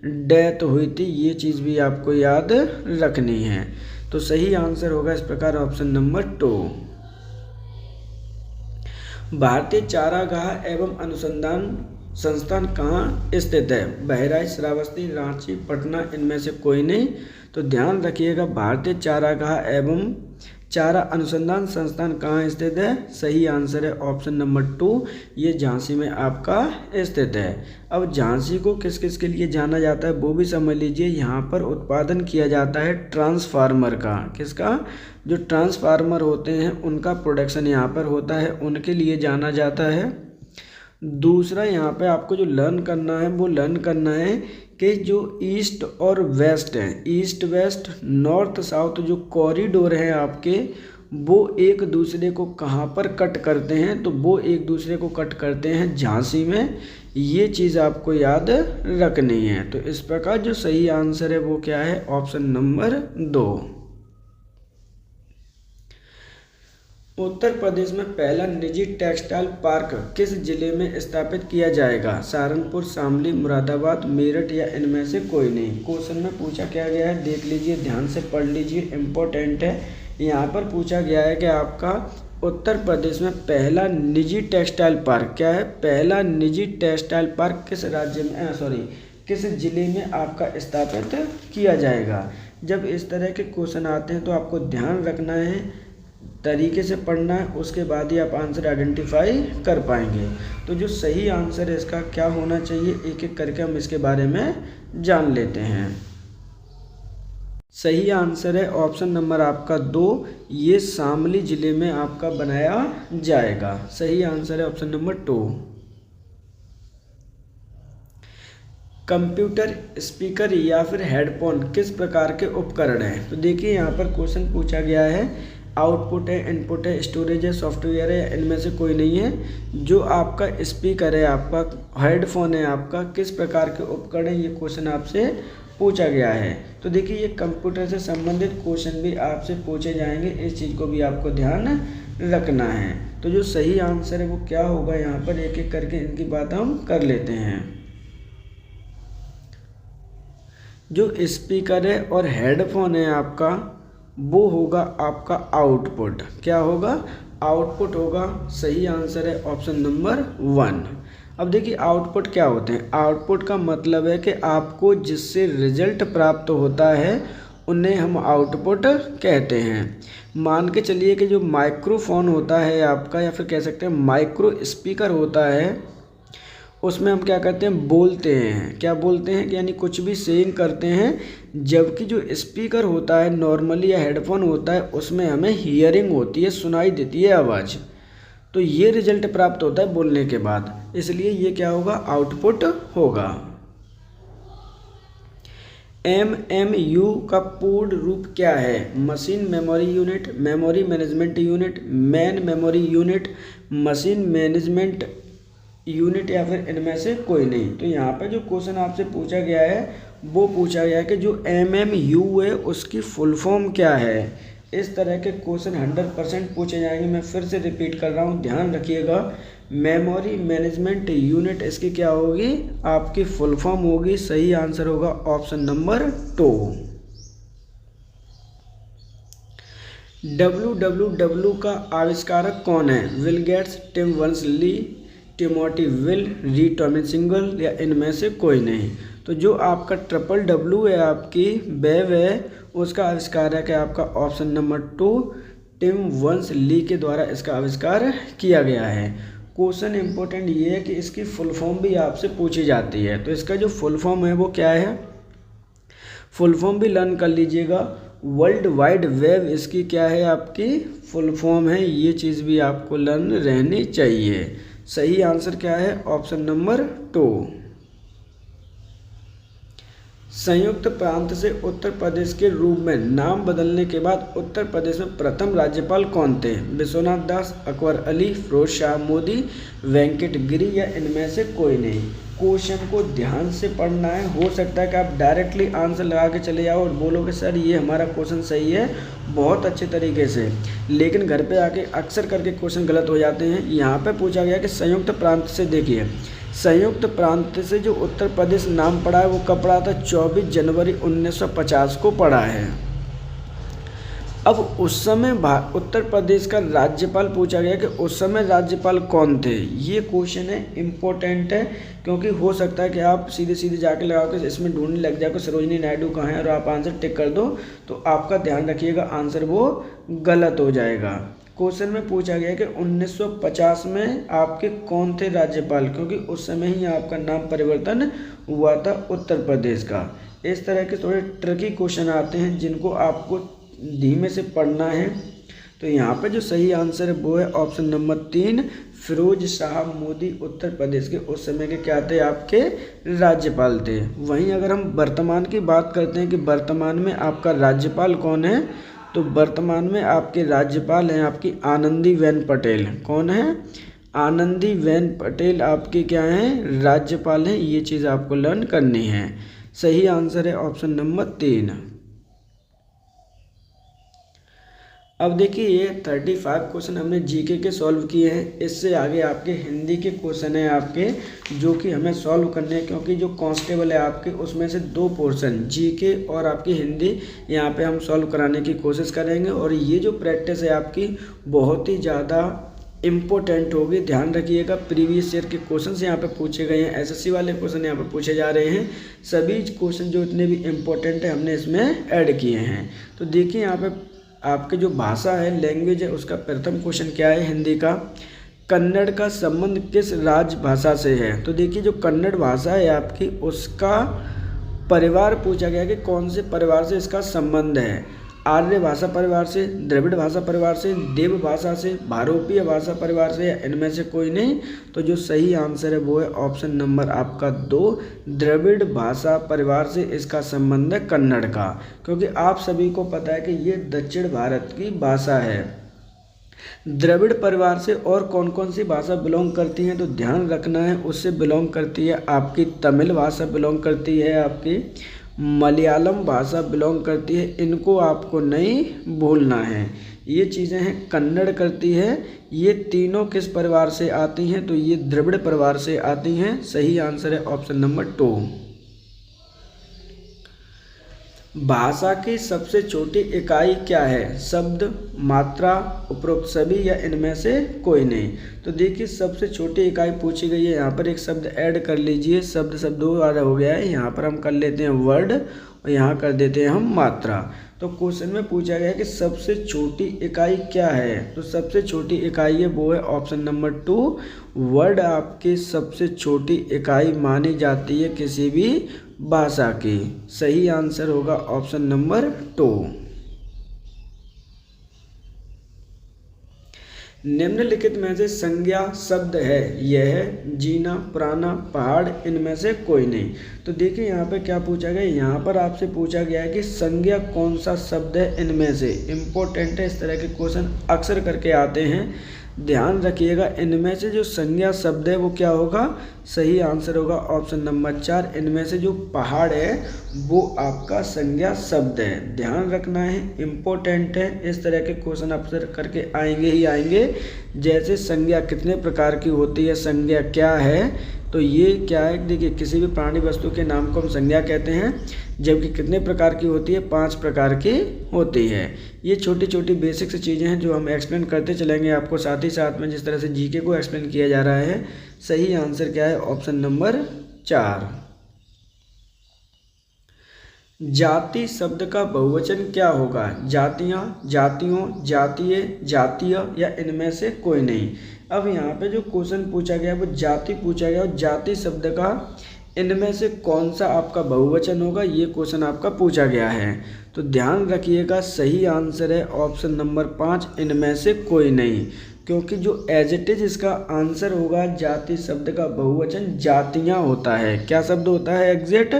डेथ हुई थी। ये चीज़ भी आपको याद रखनी है। तो सही आंसर होगा इस प्रकार ऑप्शन नंबर 2। भारतीय चारागाह एवं अनुसंधान संस्थान कहाँ स्थित है? बहराइच, श्रावस्ती, रांची, पटना, इनमें से कोई नहीं। तो ध्यान रखिएगा, भारतीय चारागाह एवं चारा अनुसंधान संस्थान कहाँ स्थित है? सही आंसर है ऑप्शन नंबर 2, ये झांसी में आपका स्थित है। अब झांसी को किस किस के लिए जाना जाता है वो भी समझ लीजिए। यहाँ पर उत्पादन किया जाता है ट्रांसफार्मर का। किसका? जो ट्रांसफार्मर होते हैं उनका प्रोडक्शन यहाँ पर होता है, उनके लिए जाना जाता है। दूसरा यहाँ पे आपको जो लर्न करना है वो लर्न करना है कि जो ईस्ट और वेस्ट है, ईस्ट वेस्ट नॉर्थ साउथ जो कॉरिडोर है आपके, वो एक दूसरे को कहाँ पर कट करते हैं? तो वो एक दूसरे को कट करते हैं झांसी में। ये चीज़ आपको याद रखनी है। तो इस प्रकार जो सही आंसर है वो क्या है? Option number 2। उत्तर प्रदेश में पहला निजी टेक्सटाइल पार्क किस जिले में स्थापित किया जाएगा? सहारनपुर, शामली, मुरादाबाद, मेरठ या इनमें से कोई नहीं। क्वेश्चन में पूछा क्या गया है, देख लीजिए, ध्यान से पढ़ लीजिए, इम्पोर्टेंट है। यहाँ पर पूछा गया है कि आपका उत्तर प्रदेश में पहला निजी टेक्सटाइल पार्क क्या है? पहला निजी टेक्सटाइल पार्क किस राज्य में किस जिले में आपका स्थापित किया जाएगा? जब इस तरह के क्वेश्चन आते हैं तो आपको ध्यान रखना है, तरीके से पढ़ना है, उसके बाद ही आप आंसर आइडेंटिफाई कर पाएंगे। तो जो सही आंसर है इसका क्या होना चाहिए, एक एक करके हम इसके बारे में जान लेते हैं। सही आंसर है ऑप्शन नंबर आपका 2, ये शामली जिले में आपका बनाया जाएगा। सही आंसर है ऑप्शन नंबर 2। कंप्यूटर स्पीकर या फिर हेडफोन किस प्रकार के उपकरण हैं? तो देखिए यहाँ पर क्वेश्चन पूछा गया है, आउटपुट है, इनपुट है, स्टोरेज है, सॉफ्टवेयर है, इनमें से कोई नहीं है। जो आपका स्पीकर है, आपका हेडफोन है, आपका किस प्रकार के उपकरण है, ये क्वेश्चन आपसे पूछा गया है। तो देखिए ये कंप्यूटर से संबंधित क्वेश्चन भी आपसे पूछे जाएंगे, इस चीज़ को भी आपको ध्यान रखना है। तो जो सही आंसर है वो क्या होगा, यहाँ पर एक एक करके इनकी बात हम कर लेते हैं। जो स्पीकर है और हेडफोन है आपका, वो होगा आपका आउटपुट। क्या होगा? आउटपुट होगा। सही आंसर है ऑप्शन नंबर 1। अब देखिए आउटपुट क्या होते हैं। आउटपुट का मतलब है कि आपको जिससे रिजल्ट प्राप्त होता है उन्हें हम आउटपुट कहते हैं। मान के चलिए कि जो माइक्रोफोन होता है आपका, या फिर कह सकते हैं माइक्रो स्पीकर होता है, उसमें हम क्या करते हैं, बोलते हैं। क्या बोलते हैं कि यानी कुछ भी सेइंग करते हैं, जबकि जो स्पीकर होता है नॉर्मली या हेडफोन होता है उसमें हमें हियरिंग होती है, सुनाई देती है आवाज़। तो ये रिजल्ट प्राप्त होता है बोलने के बाद, इसलिए ये क्या होगा, आउटपुट होगा। MMU का पूर्ण रूप क्या है? Machine memory unit, memory management unit, main memory unit, machine management unit, या फिर इनमें से कोई नहीं। तो यहाँ पे जो क्वेश्चन आपसे पूछा गया है वो पूछा गया है कि जो MMU है उसकी फुल फॉर्म क्या है। इस तरह के क्वेश्चन 100% पूछे जाएंगे। मैं फिर से रिपीट कर रहा हूँ, ध्यान रखिएगा। मेमोरी मैनेजमेंट यूनिट इसकी क्या होगी, आपकी फुल फॉर्म होगी। सही आंसर होगा ऑप्शन नंबर 2। WWW का आविष्कारक कौन है? Will Gates, Tim Berners-Lee, Timothy Will, री टॉमसिंगल, या इनमें से कोई नहीं। तो जो आपका WWW है आपकी वेब है, उसका आविष्कारक है आपका ऑप्शन नंबर 2, टिम बर्नर्स-ली के द्वारा इसका आविष्कार किया गया है। क्वेश्चन इंपॉर्टेंट ये है कि इसकी फुल फॉर्म भी आपसे पूछी जाती है। तो इसका जो फुल फॉर्म है वो क्या है, फुल फॉर्म भी लर्न कर लीजिएगा। वर्ल्ड वाइड वेब इसकी क्या है, आपकी फुल फॉर्म है। ये चीज़ भी आपको लर्न रहनी चाहिए। सही आंसर क्या है, ऑप्शन नंबर 2। संयुक्त प्रांत से उत्तर प्रदेश के रूप में नाम बदलने के बाद उत्तर प्रदेश में प्रथम राज्यपाल कौन थे? विश्वनाथ दास, अकबर अली, फिरोज शाह मोदी, वेंकट गिरी, या इनमें से कोई नहीं। क्वेश्चन को ध्यान से पढ़ना है। हो सकता है कि आप डायरेक्टली आंसर लगा के चले जाओ और बोलोगे सर ये हमारा क्वेश्चन सही है बहुत अच्छे तरीके से, लेकिन घर पे आके अक्सर करके क्वेश्चन गलत हो जाते हैं। यहाँ पे पूछा गया कि संयुक्त प्रांत से, देखिए संयुक्त प्रांत से जो उत्तर प्रदेश नाम पड़ा है वो कब पड़ा था? 24 जनवरी 1950 को पड़ा है। अब उस समय उत्तर प्रदेश का राज्यपाल पूछा गया कि उस समय राज्यपाल कौन थे। ये क्वेश्चन है, इम्पोर्टेंट है, क्योंकि हो सकता है कि आप सीधे सीधे जाके लगा के इसमें ढूंढने लग जाओ कि सरोजिनी नायडू कहाँ है और आप आंसर टिक कर दो, तो आपका ध्यान रखिएगा आंसर वो गलत हो जाएगा। क्वेश्चन में पूछा गया कि 1950 में आपके कौन थे राज्यपाल, क्योंकि उस समय ही आपका नाम परिवर्तन हुआ था उत्तर प्रदेश का। इस तरह के थोड़े ट्रिकी क्वेश्चन आते हैं जिनको आपको धीमे से पढ़ना है। तो यहाँ पे जो सही आंसर है वो है ऑप्शन नंबर 3, फिरोज शाह मोदी उत्तर प्रदेश के उस समय के क्या थे, आपके राज्यपाल थे। वहीं अगर हम वर्तमान की बात करते हैं कि वर्तमान में आपका राज्यपाल कौन है, तो वर्तमान में आपके राज्यपाल हैं आपकी आनंदीबेन पटेल। कौन है? आनंदीबेन पटेल आपके क्या हैं, राज्यपाल हैं। ये चीज़ आपको लर्न करनी है। सही आंसर है ऑप्शन नंबर 3। अब देखिए ये 35 क्वेश्चन हमने जीके के सॉल्व किए हैं। इससे आगे आपके हिंदी के क्वेश्चन हैं आपके, जो कि हमें सॉल्व करने हैं, क्योंकि जो कांस्टेबल है आपके उसमें से 2 पोर्शन जीके और आपकी हिंदी यहाँ पे हम सॉल्व कराने की कोशिश करेंगे। और ये जो प्रैक्टिस है आपकी बहुत ही ज़्यादा इम्पोर्टेंट होगी। ध्यान रखिएगा, प्रीवियस ईयर के क्वेश्चन यहाँ पे पूछे गए हैं, एसएससी वाले क्वेश्चन यहाँ पे पूछे जा रहे हैं। सभी क्वेश्चन जो इतने भी इम्पोर्टेंट है हमने इसमें ऐड किए हैं। तो देखिए यहाँ पे आपके जो भाषा है, लैंग्वेज है, उसका प्रथम क्वेश्चन क्या है हिंदी का, कन्नड़ का संबंध किस राजभाषा से है? तो देखिए जो कन्नड़ भाषा है आपकी उसका परिवार पूछा गया कि कौन से परिवार से इसका संबंध है। आर्य भाषा परिवार से, द्रविड़ भाषा परिवार से, देव भाषा से, भारोपीय भाषा परिवार से, या इनमें से कोई नहीं। तो जो सही आंसर है वो है ऑप्शन नंबर आपका 2, द्रविड़ भाषा परिवार से इसका संबंध है कन्नड़ का। क्योंकि आप सभी को पता है कि ये दक्षिण भारत की भाषा है। द्रविड़ परिवार से और कौन कौन सी भाषा बिलोंग करती हैं, तो ध्यान रखना है, उससे बिलोंग करती है आपकी तमिल भाषा, बिलोंग करती है आपकी मलयालम भाषा, बिलोंग करती है। इनको आपको नहीं भूलना है। ये चीज़ें हैं, कन्नड़ करती है। ये तीनों किस परिवार से आती हैं, तो ये द्रविड़ परिवार से आती हैं। सही आंसर है ऑप्शन नंबर 2। भाषा की सबसे छोटी इकाई क्या है? शब्द, मात्रा, उपरोक्त सभी, या इनमें से कोई नहीं। तो देखिए सबसे छोटी इकाई पूछी गई है। यहाँ पर एक शब्द ऐड कर लीजिए। शब्द 2 बार हो गया है। यहाँ पर हम कर लेते हैं वर्ड, और यहाँ कर देते हैं हम मात्रा। तो क्वेश्चन में पूछा गया है कि सबसे छोटी इकाई क्या है, तो सबसे छोटी इकाई है वो है ऑप्शन नंबर 2 वर्ड आपकी सबसे छोटी इकाई मानी जाती है किसी भी भाषा की। सही आंसर होगा ऑप्शन नंबर 2। निम्नलिखित में से संज्ञा शब्द है, यह, जीना, प्राणा, पहाड़, इनमें से कोई नहीं। तो देखिए यहाँ पे क्या पूछा गया, यहाँ पर आपसे पूछा गया है कि संज्ञा कौन सा शब्द है इनमें से। इम्पोर्टेंट है, इस तरह के क्वेश्चन अक्सर करके आते हैं, ध्यान रखिएगा। इनमें से जो संज्ञा शब्द है वो क्या होगा, सही आंसर होगा ऑप्शन नंबर 4। इनमें से जो पहाड़ है वो आपका संज्ञा शब्द है, ध्यान रखना है, इम्पोर्टेंट है। इस तरह के क्वेश्चन अक्सर करके आएंगे ही आएंगे। जैसे संज्ञा कितने प्रकार की होती है, संज्ञा क्या है, तो ये क्या है, देखिए किसी भी प्राणी वस्तु के नाम को हम संज्ञा कहते हैं, जबकि कितने प्रकार की होती है, 5 प्रकार की होती है। ये छोटी छोटी बेसिक सी चीज़ें हैं जो हम एक्सप्लेन करते चलेंगे आपको, साथ ही साथ में जिस तरह से जीके को एक्सप्लेन किया जा रहा है। सही आंसर क्या है, ऑप्शन नंबर 4। जाति शब्द का बहुवचन क्या होगा, जातियाँ, जातियों, जातीय, जातीय या इनमें से कोई नहीं। अब यहाँ पे जो क्वेश्चन पूछा गया वो जाति पूछा गया, और जाति शब्द का इनमें से कौन सा आपका बहुवचन होगा, ये क्वेश्चन आपका पूछा गया है। तो ध्यान रखिएगा, सही आंसर है ऑप्शन नंबर 5 इनमें से कोई नहीं, क्योंकि जो एज इट इज इसका आंसर होगा जाति शब्द का बहुवचन जातियाँ होता है। क्या शब्द होता है एग्जैक्ट,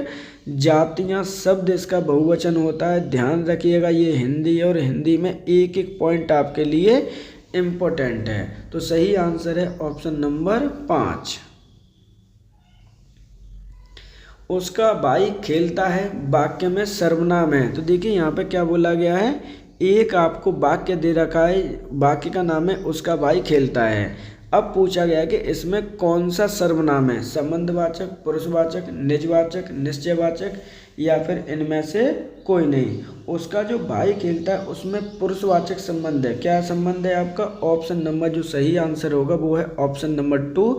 जातियाँ शब्द इसका बहुवचन होता है। ध्यान रखिएगा, ये हिंदी है और हिंदी में एक एक पॉइंट आपके लिए इम्पोर्टेंट है। तो सही आंसर है ऑप्शन नंबर 5। उसका भाई खेलता है वाक्य में सर्वनाम है। तो देखिए यहाँ पे क्या बोला गया है, एक आपको वाक्य दे रखा है, वाक्य का नाम है उसका भाई खेलता है। अब पूछा गया है कि इसमें कौन सा सर्वनाम है, संबंधवाचक, पुरुषवाचक, निजवाचक, निश्चयवाचक या फिर इनमें से कोई नहीं। उसका जो भाई खेलता है उसमें पुरुषवाचक संबंध है। क्या संबंध है आपका, ऑप्शन नंबर, जो सही आंसर होगा वो है ऑप्शन नंबर 2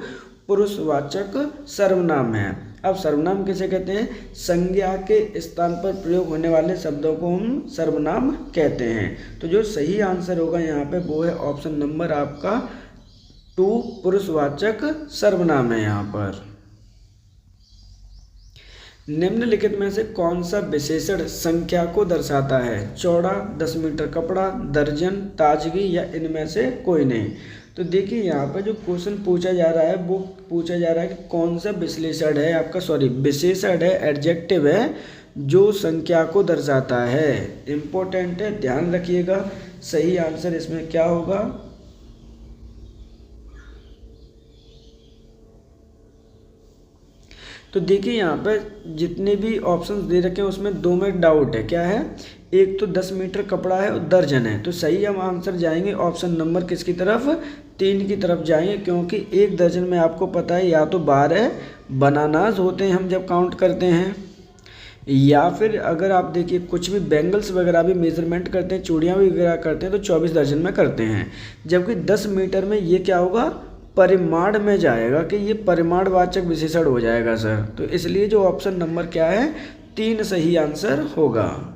पुरुषवाचक सर्वनाम है। अब सर्वनाम किसे कहते हैं, संज्ञा के स्थान पर प्रयोग होने वाले शब्दों को हम सर्वनाम कहते हैं। तो जो सही आंसर होगा यहाँ पे वो है ऑप्शन नंबर आपका 2 पुरुषवाचक सर्वनाम है यहाँ पर। निम्नलिखित में से कौन सा विशेषण संख्या को दर्शाता है, चौड़ा, 10 मीटर कपड़ा, दर्जन, ताजगी या इनमें से कोई नहीं। तो देखिए यहाँ पर जो क्वेश्चन पूछा जा रहा है वो पूछा जा रहा है कि कौन सा विश्लेषण है आपका, विशेषण है, एडजेक्टिव है जो संख्या को दर्शाता है। इम्पोर्टेंट है, ध्यान रखिएगा। सही आंसर इसमें क्या होगा, तो देखिए यहाँ पर जितने भी ऑप्शंस दे रखे हैं उसमें 2 में डाउट है। क्या है, एक तो 10 मीटर कपड़ा है और दर्जन है। तो सही हम आंसर जाएंगे ऑप्शन नंबर किसकी तरफ, 3 की तरफ जाएंगे, क्योंकि एक दर्जन में आपको पता है या तो 12 बनानास होते हैं हम जब काउंट करते हैं, या फिर अगर आप देखिए कुछ भी बेंगल्स वगैरह भी मेजरमेंट करते हैं, चूड़ियाँ भी वगैरह करते हैं तो 24 दर्जन में करते हैं। जबकि 10 मीटर में ये क्या होगा, परिमाण में जाएगा, कि ये परिमाणवाचक विशेषण हो जाएगा सर। तो इसलिए जो ऑप्शन नंबर क्या है, 3 सही आंसर होगा।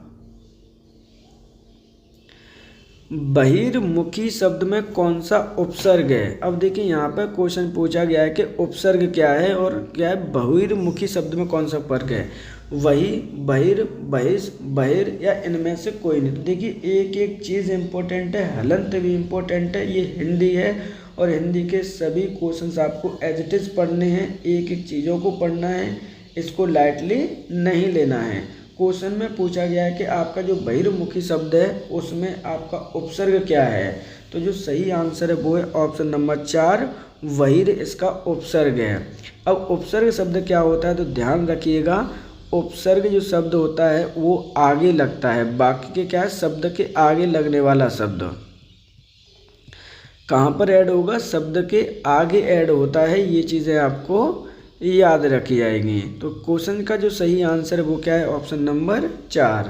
बहिर्मुखी शब्द में कौन सा उपसर्ग है। अब देखिए यहाँ पर क्वेश्चन पूछा गया है कि उपसर्ग क्या है और क्या है बहिर्मुखी शब्द में कौन सा उपसर्ग है, वही, बहिर, बहिष, बहिर या इनमें से कोई नहीं। तो देखिए एक एक चीज़ इम्पोर्टेंट है, हलंत भी इम्पोर्टेंट है। ये हिंदी है और हिंदी के सभी क्वेश्चंस आपको एज इट इज़ पढ़ने हैं, एक एक चीज़ों को पढ़ना है, इसको लाइटली नहीं लेना है। क्वेश्चन में पूछा गया है कि आपका जो बहिर्मुखी शब्द है उसमें आपका उपसर्ग क्या है। तो जो सही आंसर है वो है ऑप्शन नंबर 4 बहिर इसका उपसर्ग है। अब उपसर्ग शब्द क्या होता है, तो ध्यान रखिएगा, उपसर्ग जो शब्द होता है वो आगे लगता है, बाकी के क्या है, शब्द के आगे लगने वाला शब्द कहाँ पर ऐड होगा, शब्द के आगे ऐड होता है। ये चीज़ें आपको याद रखी जाएंगी। तो क्वेश्चन का जो सही आंसर है वो क्या है, ऑप्शन नंबर 4।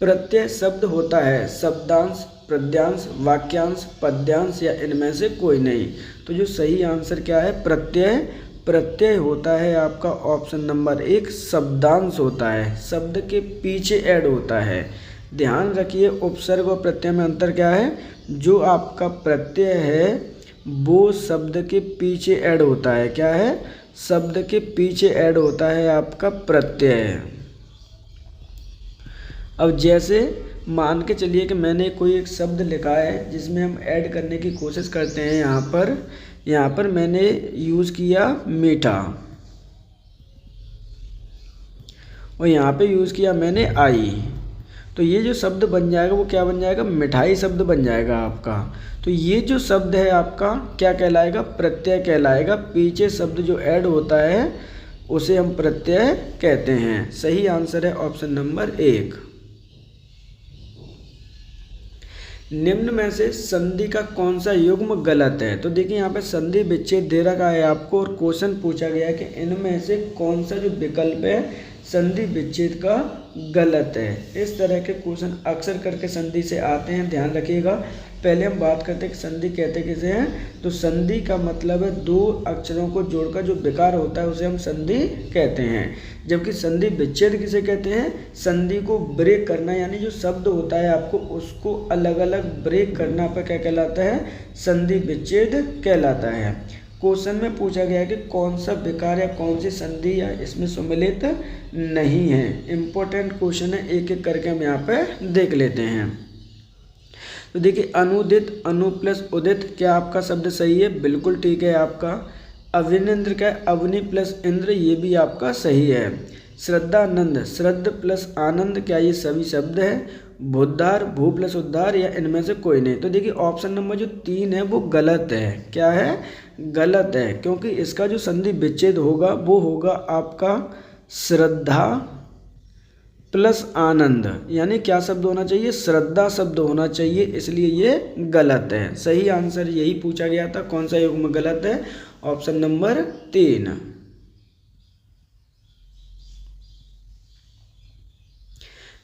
प्रत्यय शब्द होता है शब्दांश, पद्यांश, वाक्यांश, पद्यांश या इनमें से कोई नहीं। तो जो सही आंसर क्या है, प्रत्यय प्रत्यय होता है आपका ऑप्शन नंबर 1 शब्दांश होता है, शब्द के पीछे ऐड होता है। ध्यान रखिए उपसर्ग और प्रत्यय में अंतर क्या है, जो आपका प्रत्यय है वो शब्द के पीछे ऐड होता है। क्या है, शब्द के पीछे ऐड होता है आपका प्रत्यय। अब जैसे मान के चलिए कि मैंने कोई एक शब्द लिखा है जिसमें हम ऐड करने की कोशिश करते हैं। यहाँ पर मैंने यूज़ किया मीठा और यहाँ पे यूज़ किया मैंने आई, तो ये जो शब्द बन जाएगा वो क्या बन जाएगा, मिठाई शब्द बन जाएगा आपका। तो ये जो शब्द है आपका क्या कहलाएगा, प्रत्यय कहलाएगा। पीछे शब्द जो ऐड होता है उसे हम प्रत्यय कहते हैं। सही आंसर है ऑप्शन नंबर 1। निम्न में से संधि का कौन सा युग्म गलत है। तो देखिए यहाँ पे संधि विच्छेद दे रखा है आपको और क्वेश्चन पूछा गया है कि इनमें से कौन सा जो विकल्प है संधि विच्छेद का गलत है। इस तरह के क्वेश्चन अक्सर करके संधि से आते हैं, ध्यान रखिएगा। पहले हम बात करते हैं कि संधि कहते किसे हैं। तो संधि का मतलब है दो अक्षरों को जोड़कर जो विकार होता है उसे हम संधि कहते हैं। जबकि संधि विच्छेद किसे कहते हैं, संधि को ब्रेक करना, यानी जो शब्द होता है आपको उसको अलग अलग ब्रेक करना पर क्या कहलाता है, संधि विच्छेद कहलाता है। क्वेश्चन में पूछा गया है कि कौन सा विकार या कौन सी संधि या इसमें सम्मिलित नहीं है। इम्पोर्टेंट क्वेश्चन है, एक एक करके हम यहाँ पे देख लेते हैं। तो देखिए अनुदित, अनु प्लस उदित, क्या आपका शब्द सही है, बिल्कुल ठीक है आपका। अविनेंद्र का अवनि प्लस इंद्र, ये भी आपका सही है। श्रद्धानंद, श्रद्ध प्लस आनंद, क्या ये सभी शब्द है। भूद्धार, भू प्लस उद्धार, या इनमें से कोई नहीं। तो देखिए ऑप्शन नंबर जो 3 है वो गलत है। क्या है, गलत है, क्योंकि इसका जो संधि विच्छेद होगा वो होगा आपका श्रद्धा प्लस आनंद, यानी क्या शब्द होना चाहिए, श्रद्धा शब्द होना चाहिए, इसलिए ये गलत है। सही आंसर यही पूछा गया था, कौन सा युग्म गलत है, ऑप्शन नंबर 3।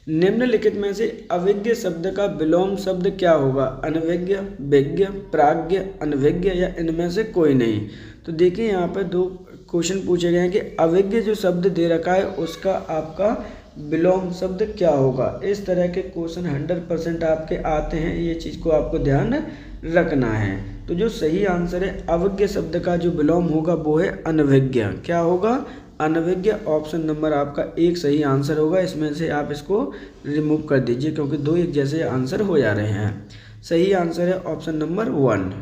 निम्नलिखित में से अविज्ञ शब्द का विलोम शब्द क्या होगा, अनभिज्ञ, विज्ञ, प्राज्ञ, अनभिज्ञ, या इनमें से कोई नहीं। तो देखिए यहाँ पर 2 क्वेश्चन पूछे गए हैं कि अविज्ञ जो शब्द दे रखा है उसका आपका विलोम शब्द क्या होगा। इस तरह के क्वेश्चन 100% आपके आते हैं, ये चीज़ को आपको ध्यान रखना है। तो जो सही आंसर है अविज्ञ शब्द का जो विलोम होगा वो है अनभिज्ञ। क्या होगा, अनभिज्ञ। ऑप्शन नंबर आपका 1 सही आंसर होगा। इसमें से आप इसको रिमूव कर दीजिए क्योंकि 2 एक जैसे आंसर हो जा रहे हैं। सही आंसर है ऑप्शन नंबर 1।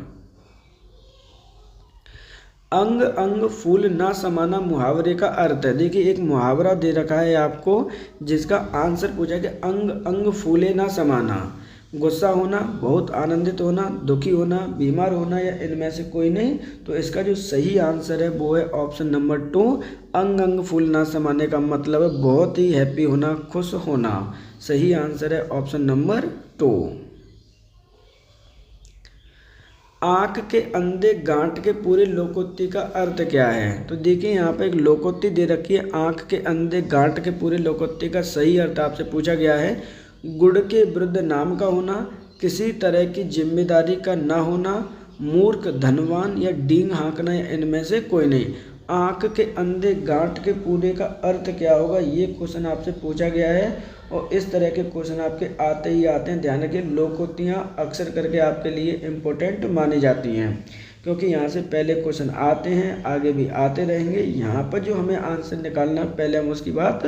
अंग अंग फूल ना समाना मुहावरे का अर्थ है। देखिए एक मुहावरा दे रखा है आपको जिसका आंसर पूछा कि अंग अंग फूले ना समाना। गुस्सा होना, बहुत आनंदित होना, दुखी होना, बीमार होना, या इनमें से कोई नहीं। तो इसका जो सही आंसर है वो है ऑप्शन नंबर 2, अंग अंग फूल ना समाने का मतलब है बहुत ही हैप्पी होना, खुश होना। सही आंसर है ऑप्शन नंबर 2। आँख के अंधे गांठ के पूरे लोकोक्ति का अर्थ क्या है। तो देखिए यहाँ पे एक लोकोक्ति दे रखी है, आँख के अंधे गांठ के पूरे लोकोक्ति का सही अर्थ आपसे पूछा गया है। गुड़ के वृद्ध नाम का होना, किसी तरह की जिम्मेदारी का ना होना, मूर्ख, धनवान, या डींग हाँकना, या इनमें से कोई नहीं। आँख के अंधे गांठ के पूरे का अर्थ क्या होगा, ये क्वेश्चन आपसे पूछा गया है। और इस तरह के क्वेश्चन आपके आते ही आते हैं। ध्यान रखिए लोकोक्तियाँ अक्सर करके आपके लिए इम्पोर्टेंट मानी जाती हैं क्योंकि यहाँ से पहले क्वेश्चन आते हैं, आगे भी आते रहेंगे। यहाँ पर जो हमें आंसर निकालना पहले हम उसकी बात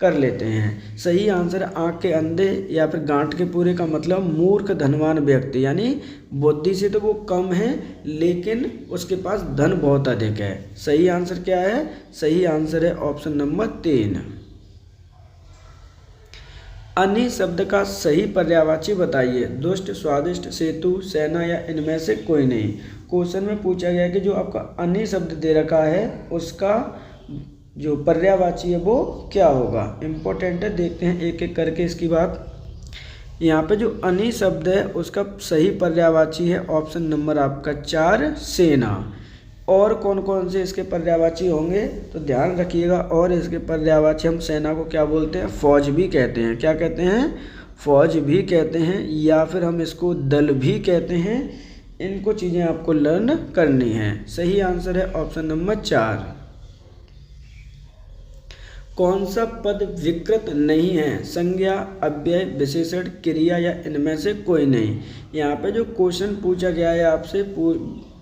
कर लेते हैं। सही आंसर आँख के अंधे या फिर गांठ के पूरे का मतलब मूर्ख धनवान व्यक्ति, यानी बुद्धि से तो वो कम है लेकिन उसके पास धन बहुत अधिक है। सही आंसर क्या है, सही आंसर है ऑप्शन नंबर 3। अनि शब्द का सही पर्यायवाची बताइए। दुष्ट, स्वादिष्ट, सेतु, सेना, या इनमें से कोई नहीं। क्वेश्चन में पूछा गया कि जो आपका अनि शब्द दे रखा है उसका जो पर्यायवाची है वो क्या होगा। इम्पोर्टेंट है, देखते हैं एक एक करके इसकी बात। यहाँ पे जो अनि शब्द है उसका सही पर्यायवाची है ऑप्शन नंबर आपका 4, सेना। और कौन कौन से इसके पर्यायवाची होंगे तो ध्यान रखिएगा। और इसके पर्यायवाची हम सेना को क्या बोलते हैं, फौज भी कहते हैं। क्या कहते हैं, फौज भी कहते हैं, या फिर हम इसको दल भी कहते हैं। इनको चीज़ें आपको लर्न करनी है। सही आंसर है ऑप्शन नंबर 4। कौन सा पद विकृत नहीं है? संज्ञा, अव्यय, विशेषण, क्रिया या इनमें से कोई नहीं। यहाँ पे जो क्वेश्चन पूछा गया है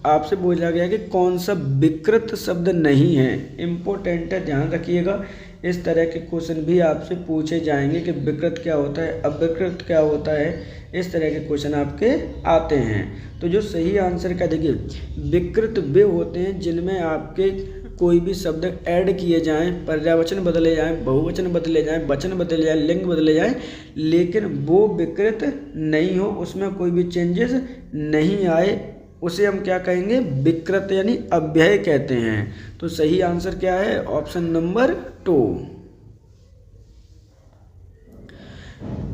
आपसे बोला गया है कि कौन सा विकृत शब्द नहीं है। इम्पोर्टेंट है, ध्यान रखिएगा। इस तरह के क्वेश्चन भी आपसे पूछे जाएंगे कि विकृत क्या होता है, अविकृत क्या होता है। इस तरह के क्वेश्चन आपके आते हैं। तो जो सही आंसर का देखिए, विकृत वे होते हैं जिनमें आपके कोई भी शब्द ऐड किए जाएं, पर्यायवचन बदले जाएं, बहुवचन बदले जाएं, वचन बदले जाएं, लिंग बदले जाएं, लेकिन वो विकृत नहीं हो, उसमें कोई भी चेंजेस नहीं आए, उसे हम क्या कहेंगे? विकृत यानी अव्यय कहते हैं। तो सही आंसर क्या है? Option number 2।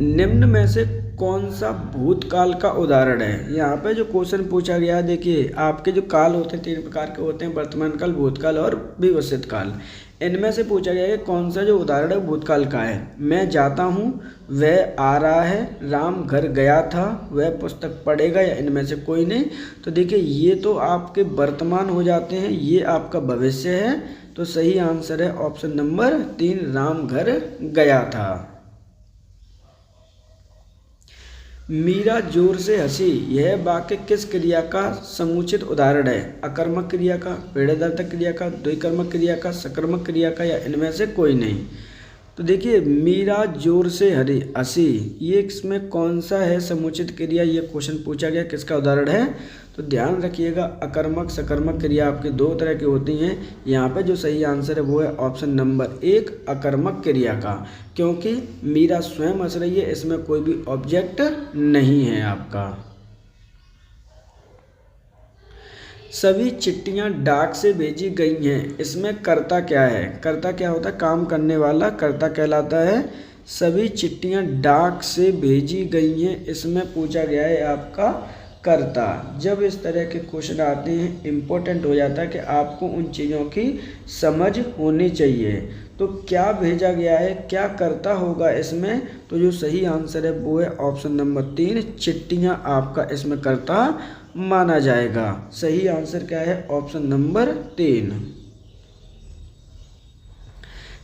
निम्न में से कौन सा भूतकाल का उदाहरण है? यहाँ पे जो क्वेश्चन पूछा गया है, देखिए आपके जो काल होते हैं 3 प्रकार के होते हैं, वर्तमान काल, भूतकाल और भविष्यत काल। इनमें से पूछा गया है कि कौन सा जो उदाहरण है भूतकाल का है। मैं जाता हूँ, वह आ रहा है, राम घर गया था, वह पुस्तक पढ़ेगा या इनमें से कोई नहीं। तो देखिए ये तो आपके वर्तमान हो जाते हैं, ये आपका भविष्य है। तो सही आंसर है ऑप्शन नंबर 3, राम घर गया था। मीरा जोर से हंसी, यह वाक्य किस क्रिया का समुचित उदाहरण है? अकर्मक क्रिया का, विभेदार्थक क्रिया का, द्विकर्मक क्रिया का, सकर्मक क्रिया का या इनमें से कोई नहीं। तो देखिए मीरा जोर से हंसी, ये इसमें कौन सा है समुचित क्रिया? ये क्वेश्चन पूछा गया, किसका उदाहरण है? तो ध्यान रखिएगा, अकर्मक सकर्मक क्रिया आपकी 2 तरह की होती हैं। यहाँ पे जो सही आंसर है वो है ऑप्शन नंबर 1, अकर्मक क्रिया का, क्योंकि मीरा स्वयं हंस रही है, इसमें कोई भी ऑब्जेक्ट नहीं है आपका। सभी चिट्ठियां डाक से भेजी गई हैं, इसमें कर्ता क्या है? कर्ता क्या होता है? काम करने वाला कर्ता कहलाता है। सभी चिट्ठियां डाक से भेजी गई हैं, इसमें पूछा गया है आपका कर्ता। जब इस तरह के क्वेश्चन आते हैं, इम्पोर्टेंट हो जाता है कि आपको उन चीज़ों की समझ होनी चाहिए। तो क्या भेजा गया है, क्या कर्ता होगा इसमें? तो जो सही आंसर है वो है ऑप्शन नंबर 3, चिट्ठियां आपका इसमें कर्ता माना जाएगा। सही आंसर क्या है? Option number 3।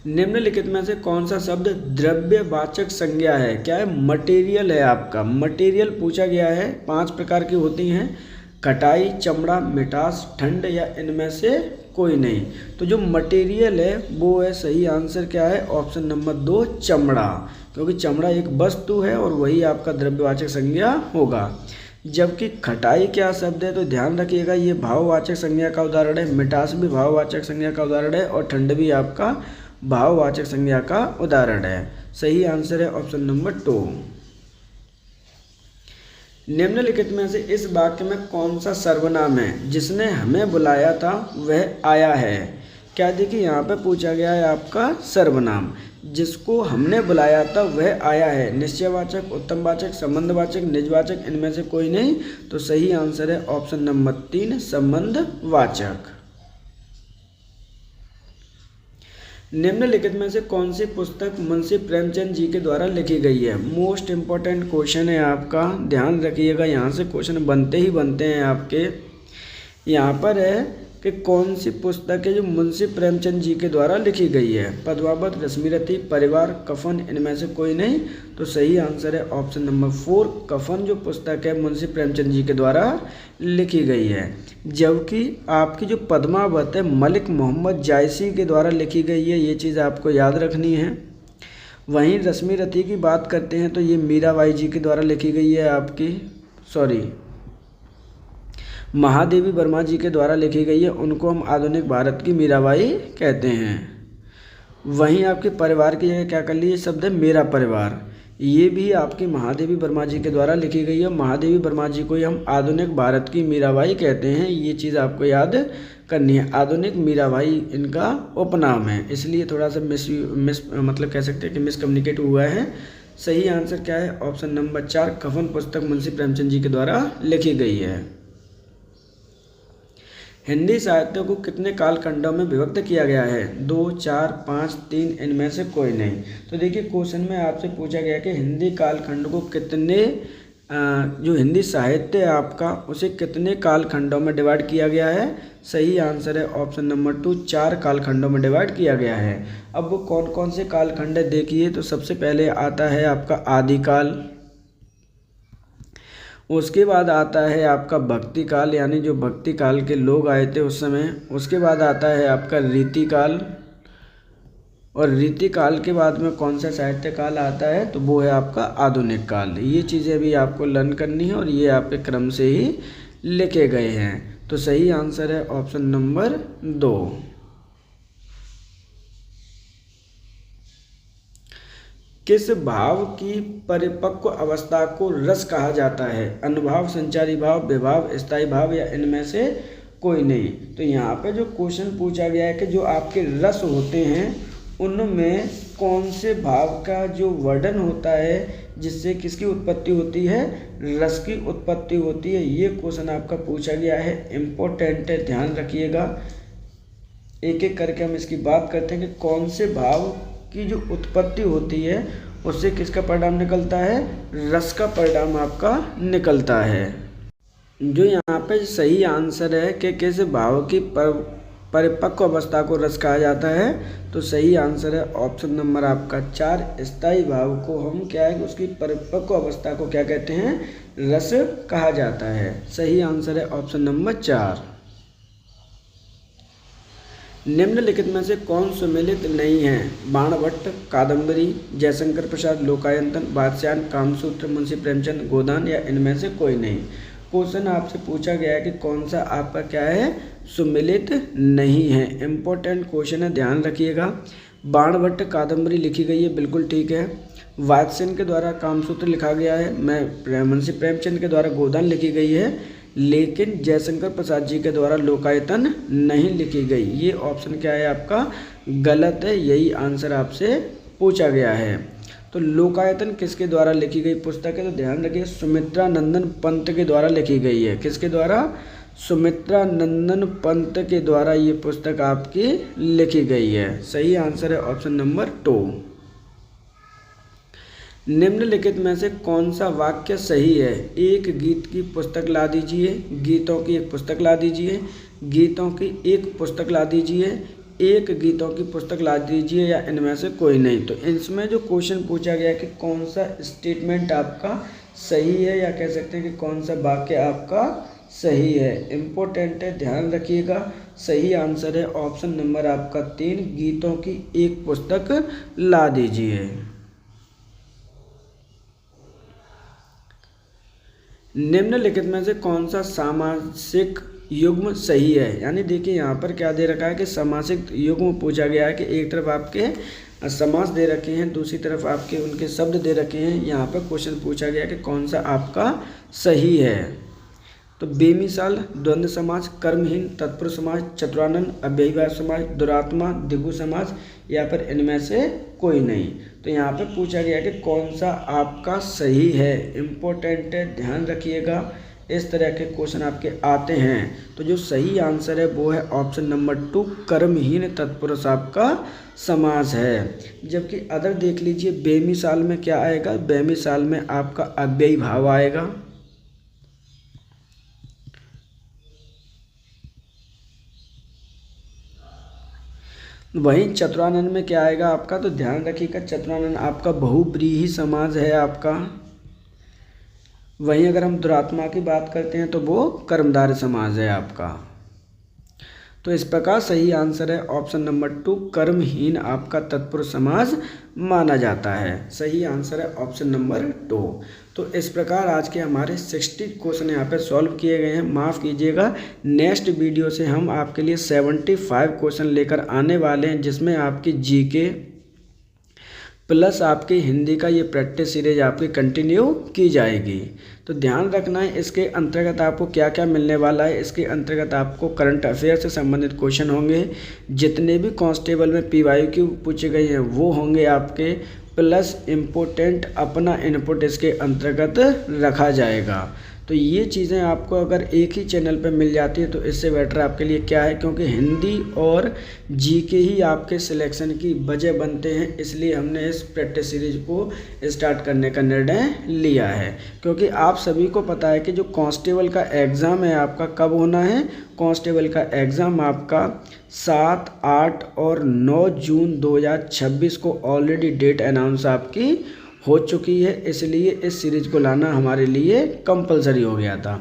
निम्नलिखित में से कौन सा शब्द द्रव्यवाचक संज्ञा है? क्या है? मटेरियल है आपका। मटेरियल पूछा गया है, 5 प्रकार की होती हैं, खटाई, चमड़ा, मिठास, ठंड या इनमें से कोई नहीं। तो जो मटेरियल है वो है, सही आंसर क्या है? ऑप्शन नंबर 2, चमड़ा, क्योंकि चमड़ा एक वस्तु है और वही आपका द्रव्यवाचक संज्ञा होगा। जबकि खटाई क्या शब्द है? तो ध्यान रखिएगा, ये भाववाचक संज्ञा का उदाहरण है, मिठास भी भाववाचक संज्ञा का उदाहरण है और ठंड भी आपका भाववाचक संज्ञा का उदाहरण है। सही आंसर है ऑप्शन नंबर 2। निम्नलिखित में से इस वाक्य में कौन सा सर्वनाम है? जिसने हमें बुलाया था वह आया है। क्या देखिए यहाँ पे पूछा गया है आपका सर्वनाम, जिसको हमने बुलाया था वह आया है। निश्चयवाचक, उत्तमवाचक, संबंधवाचक, निजवाचक, इनमें से कोई नहीं। तो सही आंसर है ऑप्शन नंबर 3, संबंधवाचक। निम्नलिखित में से कौन सी पुस्तक मुंशी प्रेमचंद जी के द्वारा लिखी गई है? मोस्ट इम्पॉर्टेंट क्वेश्चन है आपका, ध्यान रखिएगा, यहाँ से क्वेश्चन बनते ही बनते हैं आपके। यहाँ पर है कि कौन सी पुस्तक है जो मुंशी प्रेमचंद जी के द्वारा लिखी गई है? पद्मावत, रश्मिरथी, परिवार, कफन, इनमें से कोई नहीं। तो सही आंसर है ऑप्शन नंबर 4, कफन जो पुस्तक है मुंशी प्रेमचंद जी के द्वारा लिखी गई है। जबकि आपकी जो पद्मावत है मलिक मोहम्मद जायसी के द्वारा लिखी गई है, ये चीज़ आपको याद रखनी है। वहीं रश्मिरथी की बात करते हैं तो ये मीराबाई जी के द्वारा लिखी गई है आपकी, महादेवी वर्मा जी के द्वारा लिखी गई है, उनको हम आधुनिक भारत की मीराबाई कहते हैं। वहीं आपके परिवार की जगह क्या कर लीजिए, शब्द है मेरा परिवार, ये भी आपकी महादेवी वर्मा जी के द्वारा लिखी गई है। महादेवी वर्मा जी को ही हम आधुनिक भारत की मीराबाई कहते हैं, ये चीज़ आपको याद करनी है। आधुनिक मीराबाई इनका उपनाम है, इसलिए थोड़ा सा मतलब कह सकते हैं कि मिसकम्युनिकेट हुआ है। सही आंसर क्या है? ऑप्शन नंबर 4, कफन पुस्तक मुंशी प्रेमचंद जी के द्वारा लिखी गई है। हिंदी साहित्य को कितने कालखंडों में विभक्त किया गया है? 2, 4, 5, 3, इनमें से कोई नहीं। तो देखिए क्वेश्चन में आपसे पूछा गया कि हिंदी कालखंड को कितने जो हिंदी साहित्य है आपका उसे कितने कालखंडों में डिवाइड किया गया है? सही आंसर है ऑप्शन नंबर 2, 4 कालखंडों में डिवाइड किया गया है। अब वो कौन कौन से कालखंड है देखिए, तो सबसे पहले आता है आपका आदिकाल, उसके बाद आता है आपका भक्ति काल, यानी जो भक्ति काल के लोग आए थे उस समय। उसके बाद आता है आपका रीतिकाल, और रीतिकाल के बाद में कौन सा साहित्य काल आता है? तो वो है आपका आधुनिक काल। ये चीज़ें भी आपको लर्न करनी है और ये आपके क्रम से ही लिखे गए हैं। तो सही आंसर है ऑप्शन नंबर 2। किस भाव की परिपक्व अवस्था को रस कहा जाता है? अनुभाव, संचारी भाव, विभाव, स्थायी भाव या इनमें से कोई नहीं। तो यहाँ पे जो क्वेश्चन पूछा गया है कि जो आपके रस होते हैं उनमें कौन से भाव का जो वर्णन होता है जिससे किसकी उत्पत्ति होती है? रस की उत्पत्ति होती है। ये क्वेश्चन आपका पूछा गया है, इम्पोर्टेंट है, ध्यान रखिएगा। एक एक करके हम इसकी बात करते हैं कि कौन से भाव की जो उत्पत्ति होती है उससे किसका परिणाम निकलता है? रस का परिणाम आपका निकलता है। जो यहाँ पे सही आंसर है कि किस भाव की परिपक्व अवस्था को रस कहा जाता है, तो सही आंसर है ऑप्शन नंबर आपका 4, स्थायी भाव को हम क्या है, उसकी परिपक्व अवस्था को क्या कहते हैं? रस कहा जाता है। सही आंसर है ऑप्शन नंबर 4। निम्नलिखित में से कौन सुमेलित नहीं है? बाणभट्ट, कादम्बरी, जयशंकर प्रसाद, लोकायतन, वात्स्यायन, कामसूत्र, मुंशी प्रेमचंद, गोदान या इनमें से कोई नहीं। क्वेश्चन आपसे पूछा गया है कि कौन सा आपका क्या है? सुमेलित नहीं है। इम्पोर्टेंट क्वेश्चन है, ध्यान रखिएगा। बाणभट्ट कादम्बरी लिखी गई है, बिल्कुल ठीक है। वात्स्यायन के द्वारा कामसूत्र लिखा गया है, मुंशी प्रेमचंद के द्वारा गोदान लिखी गई है, लेकिन जयशंकर प्रसाद जी के द्वारा लोकायतन नहीं लिखी गई। ये ऑप्शन क्या है आपका? गलत है। यही आंसर आपसे पूछा गया है। तो लोकायतन किसके द्वारा लिखी गई पुस्तक है? तो ध्यान रखिए, सुमित्रा नंदन पंत के द्वारा लिखी गई है। किसके द्वारा? सुमित्रा नंदन पंत के द्वारा ये पुस्तक आपकी लिखी गई है। सही आंसर है ऑप्शन नंबर 2। निम्नलिखित में से कौन सा वाक्य सही है? एक गीत की पुस्तक ला दीजिए, गीतों की एक पुस्तक ला दीजिए, गीतों की एक पुस्तक ला दीजिए, एक गीतों की पुस्तक ला दीजिए या इनमें से कोई नहीं। तो इसमें जो क्वेश्चन पूछा गया कि कौन सा स्टेटमेंट आपका सही है, या कह सकते हैं कि कौन सा वाक्य आपका सही है। इम्पोर्टेंट है, ध्यान रखिएगा। सही आंसर है ऑप्शन नंबर आपका 3, गीतों की एक पुस्तक ला दीजिए। निम्नलिखित में से कौन सा सामासिक युग्म सही है? यानी देखिए यहाँ पर क्या दे रखा है कि सामासिक युग्म पूछा गया है कि एक तरफ आपके समास दे रखे हैं, दूसरी तरफ आपके उनके शब्द दे रखे हैं। यहाँ पर क्वेश्चन पूछा गया कि कौन सा आपका सही है। तो बेमिसाल, द्वंद्व समास, कर्महीन, तत्पुरुष समास, चतुरानन, अव्ययीभाव समास, दुरात्मा, द्विगु समास या फिर इनमें से कोई नहीं। तो यहाँ पे पूछा गया कि कौन सा आपका सही है। इम्पोर्टेंट है, ध्यान रखिएगा। इस तरह के क्वेश्चन आपके आते हैं। तो जो सही आंसर है वो है ऑप्शन नंबर 2, कर्महीन तत्पुरुष आपका समास है। जबकि अदर देख लीजिए, बेमिसाल में क्या आएगा? बेमिसाल में आपका अव्ययी भाव आएगा। वहीं चतुरानन में क्या आएगा आपका? तो ध्यान रखिएगा, चतुरानन आपका बहुब्रीहि समाज है आपका। वहीं अगर हम दुरात्मा की बात करते हैं तो वो कर्मधारय समाज है आपका। तो इस प्रकार सही आंसर है ऑप्शन नंबर 2, कर्महीन आपका तत्पुरुष समाज माना जाता है। सही आंसर है ऑप्शन नंबर 2। तो इस प्रकार आज के हमारे 60 क्वेश्चन यहाँ पे सॉल्व किए गए हैं। माफ़ कीजिएगा, नेक्स्ट वीडियो से हम आपके लिए 75 क्वेश्चन लेकर आने वाले हैं, जिसमें आपकी जीके प्लस आपकी हिंदी का ये प्रैक्टिस सीरीज आपकी कंटिन्यू की जाएगी। तो ध्यान रखना है, इसके अंतर्गत आपको क्या क्या मिलने वाला है। इसके अंतर्गत आपको करंट अफेयर से संबंधित क्वेश्चन होंगे, जितने भी कांस्टेबल में PYQ पूछे गए हैं वो होंगे आपके, प्लस इम्पोर्टेंट अपना इनपुट इसके अंतर्गत रखा जाएगा। तो ये चीज़ें आपको अगर एक ही चैनल पे मिल जाती है तो इससे बेटर आपके लिए क्या है, क्योंकि हिंदी और जीके ही आपके सिलेक्शन की वजह बनते हैं, इसलिए हमने इस प्रैक्टिस सीरीज को स्टार्ट करने का निर्णय लिया है। क्योंकि आप सभी को पता है कि जो कांस्टेबल का एग्ज़ाम है आपका कब होना है, कांस्टेबल का एग्ज़ाम आपका 7, 8 और 9 जून 2026 को ऑलरेडी डेट अनाउंस आपकी हो चुकी है, इसलिए इस सीरीज़ को लाना हमारे लिए कंपलसरी हो गया था।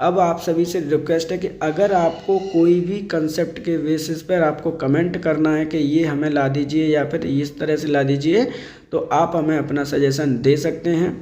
अब आप सभी से रिक्वेस्ट है कि अगर आपको कोई भी कंसेप्ट के बेसिस पर आपको कमेंट करना है कि ये हमें ला दीजिए या फिर इस तरह से ला दीजिए, तो आप हमें अपना सजेशन दे सकते हैं।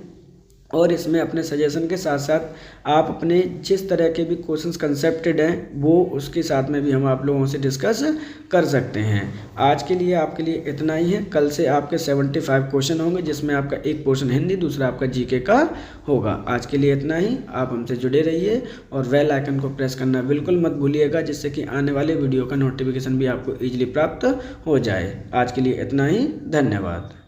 और इसमें अपने सजेशन के साथ साथ आप अपने जिस तरह के भी क्वेश्चंस कंसेप्टेड हैं वो उसके साथ में भी हम आप लोगों से डिस्कस कर सकते हैं। आज के लिए आपके लिए इतना ही है। कल से आपके 75 क्वेश्चन होंगे, जिसमें आपका एक पोर्शन हिंदी, दूसरा आपका जीके का होगा। आज के लिए इतना ही। आप हमसे जुड़े रहिए और बेल आइकन को प्रेस करना बिल्कुल मत भूलिएगा, जिससे कि आने वाले वीडियो का नोटिफिकेशन भी आपको ईजिली प्राप्त हो जाए। आज के लिए इतना ही। धन्यवाद।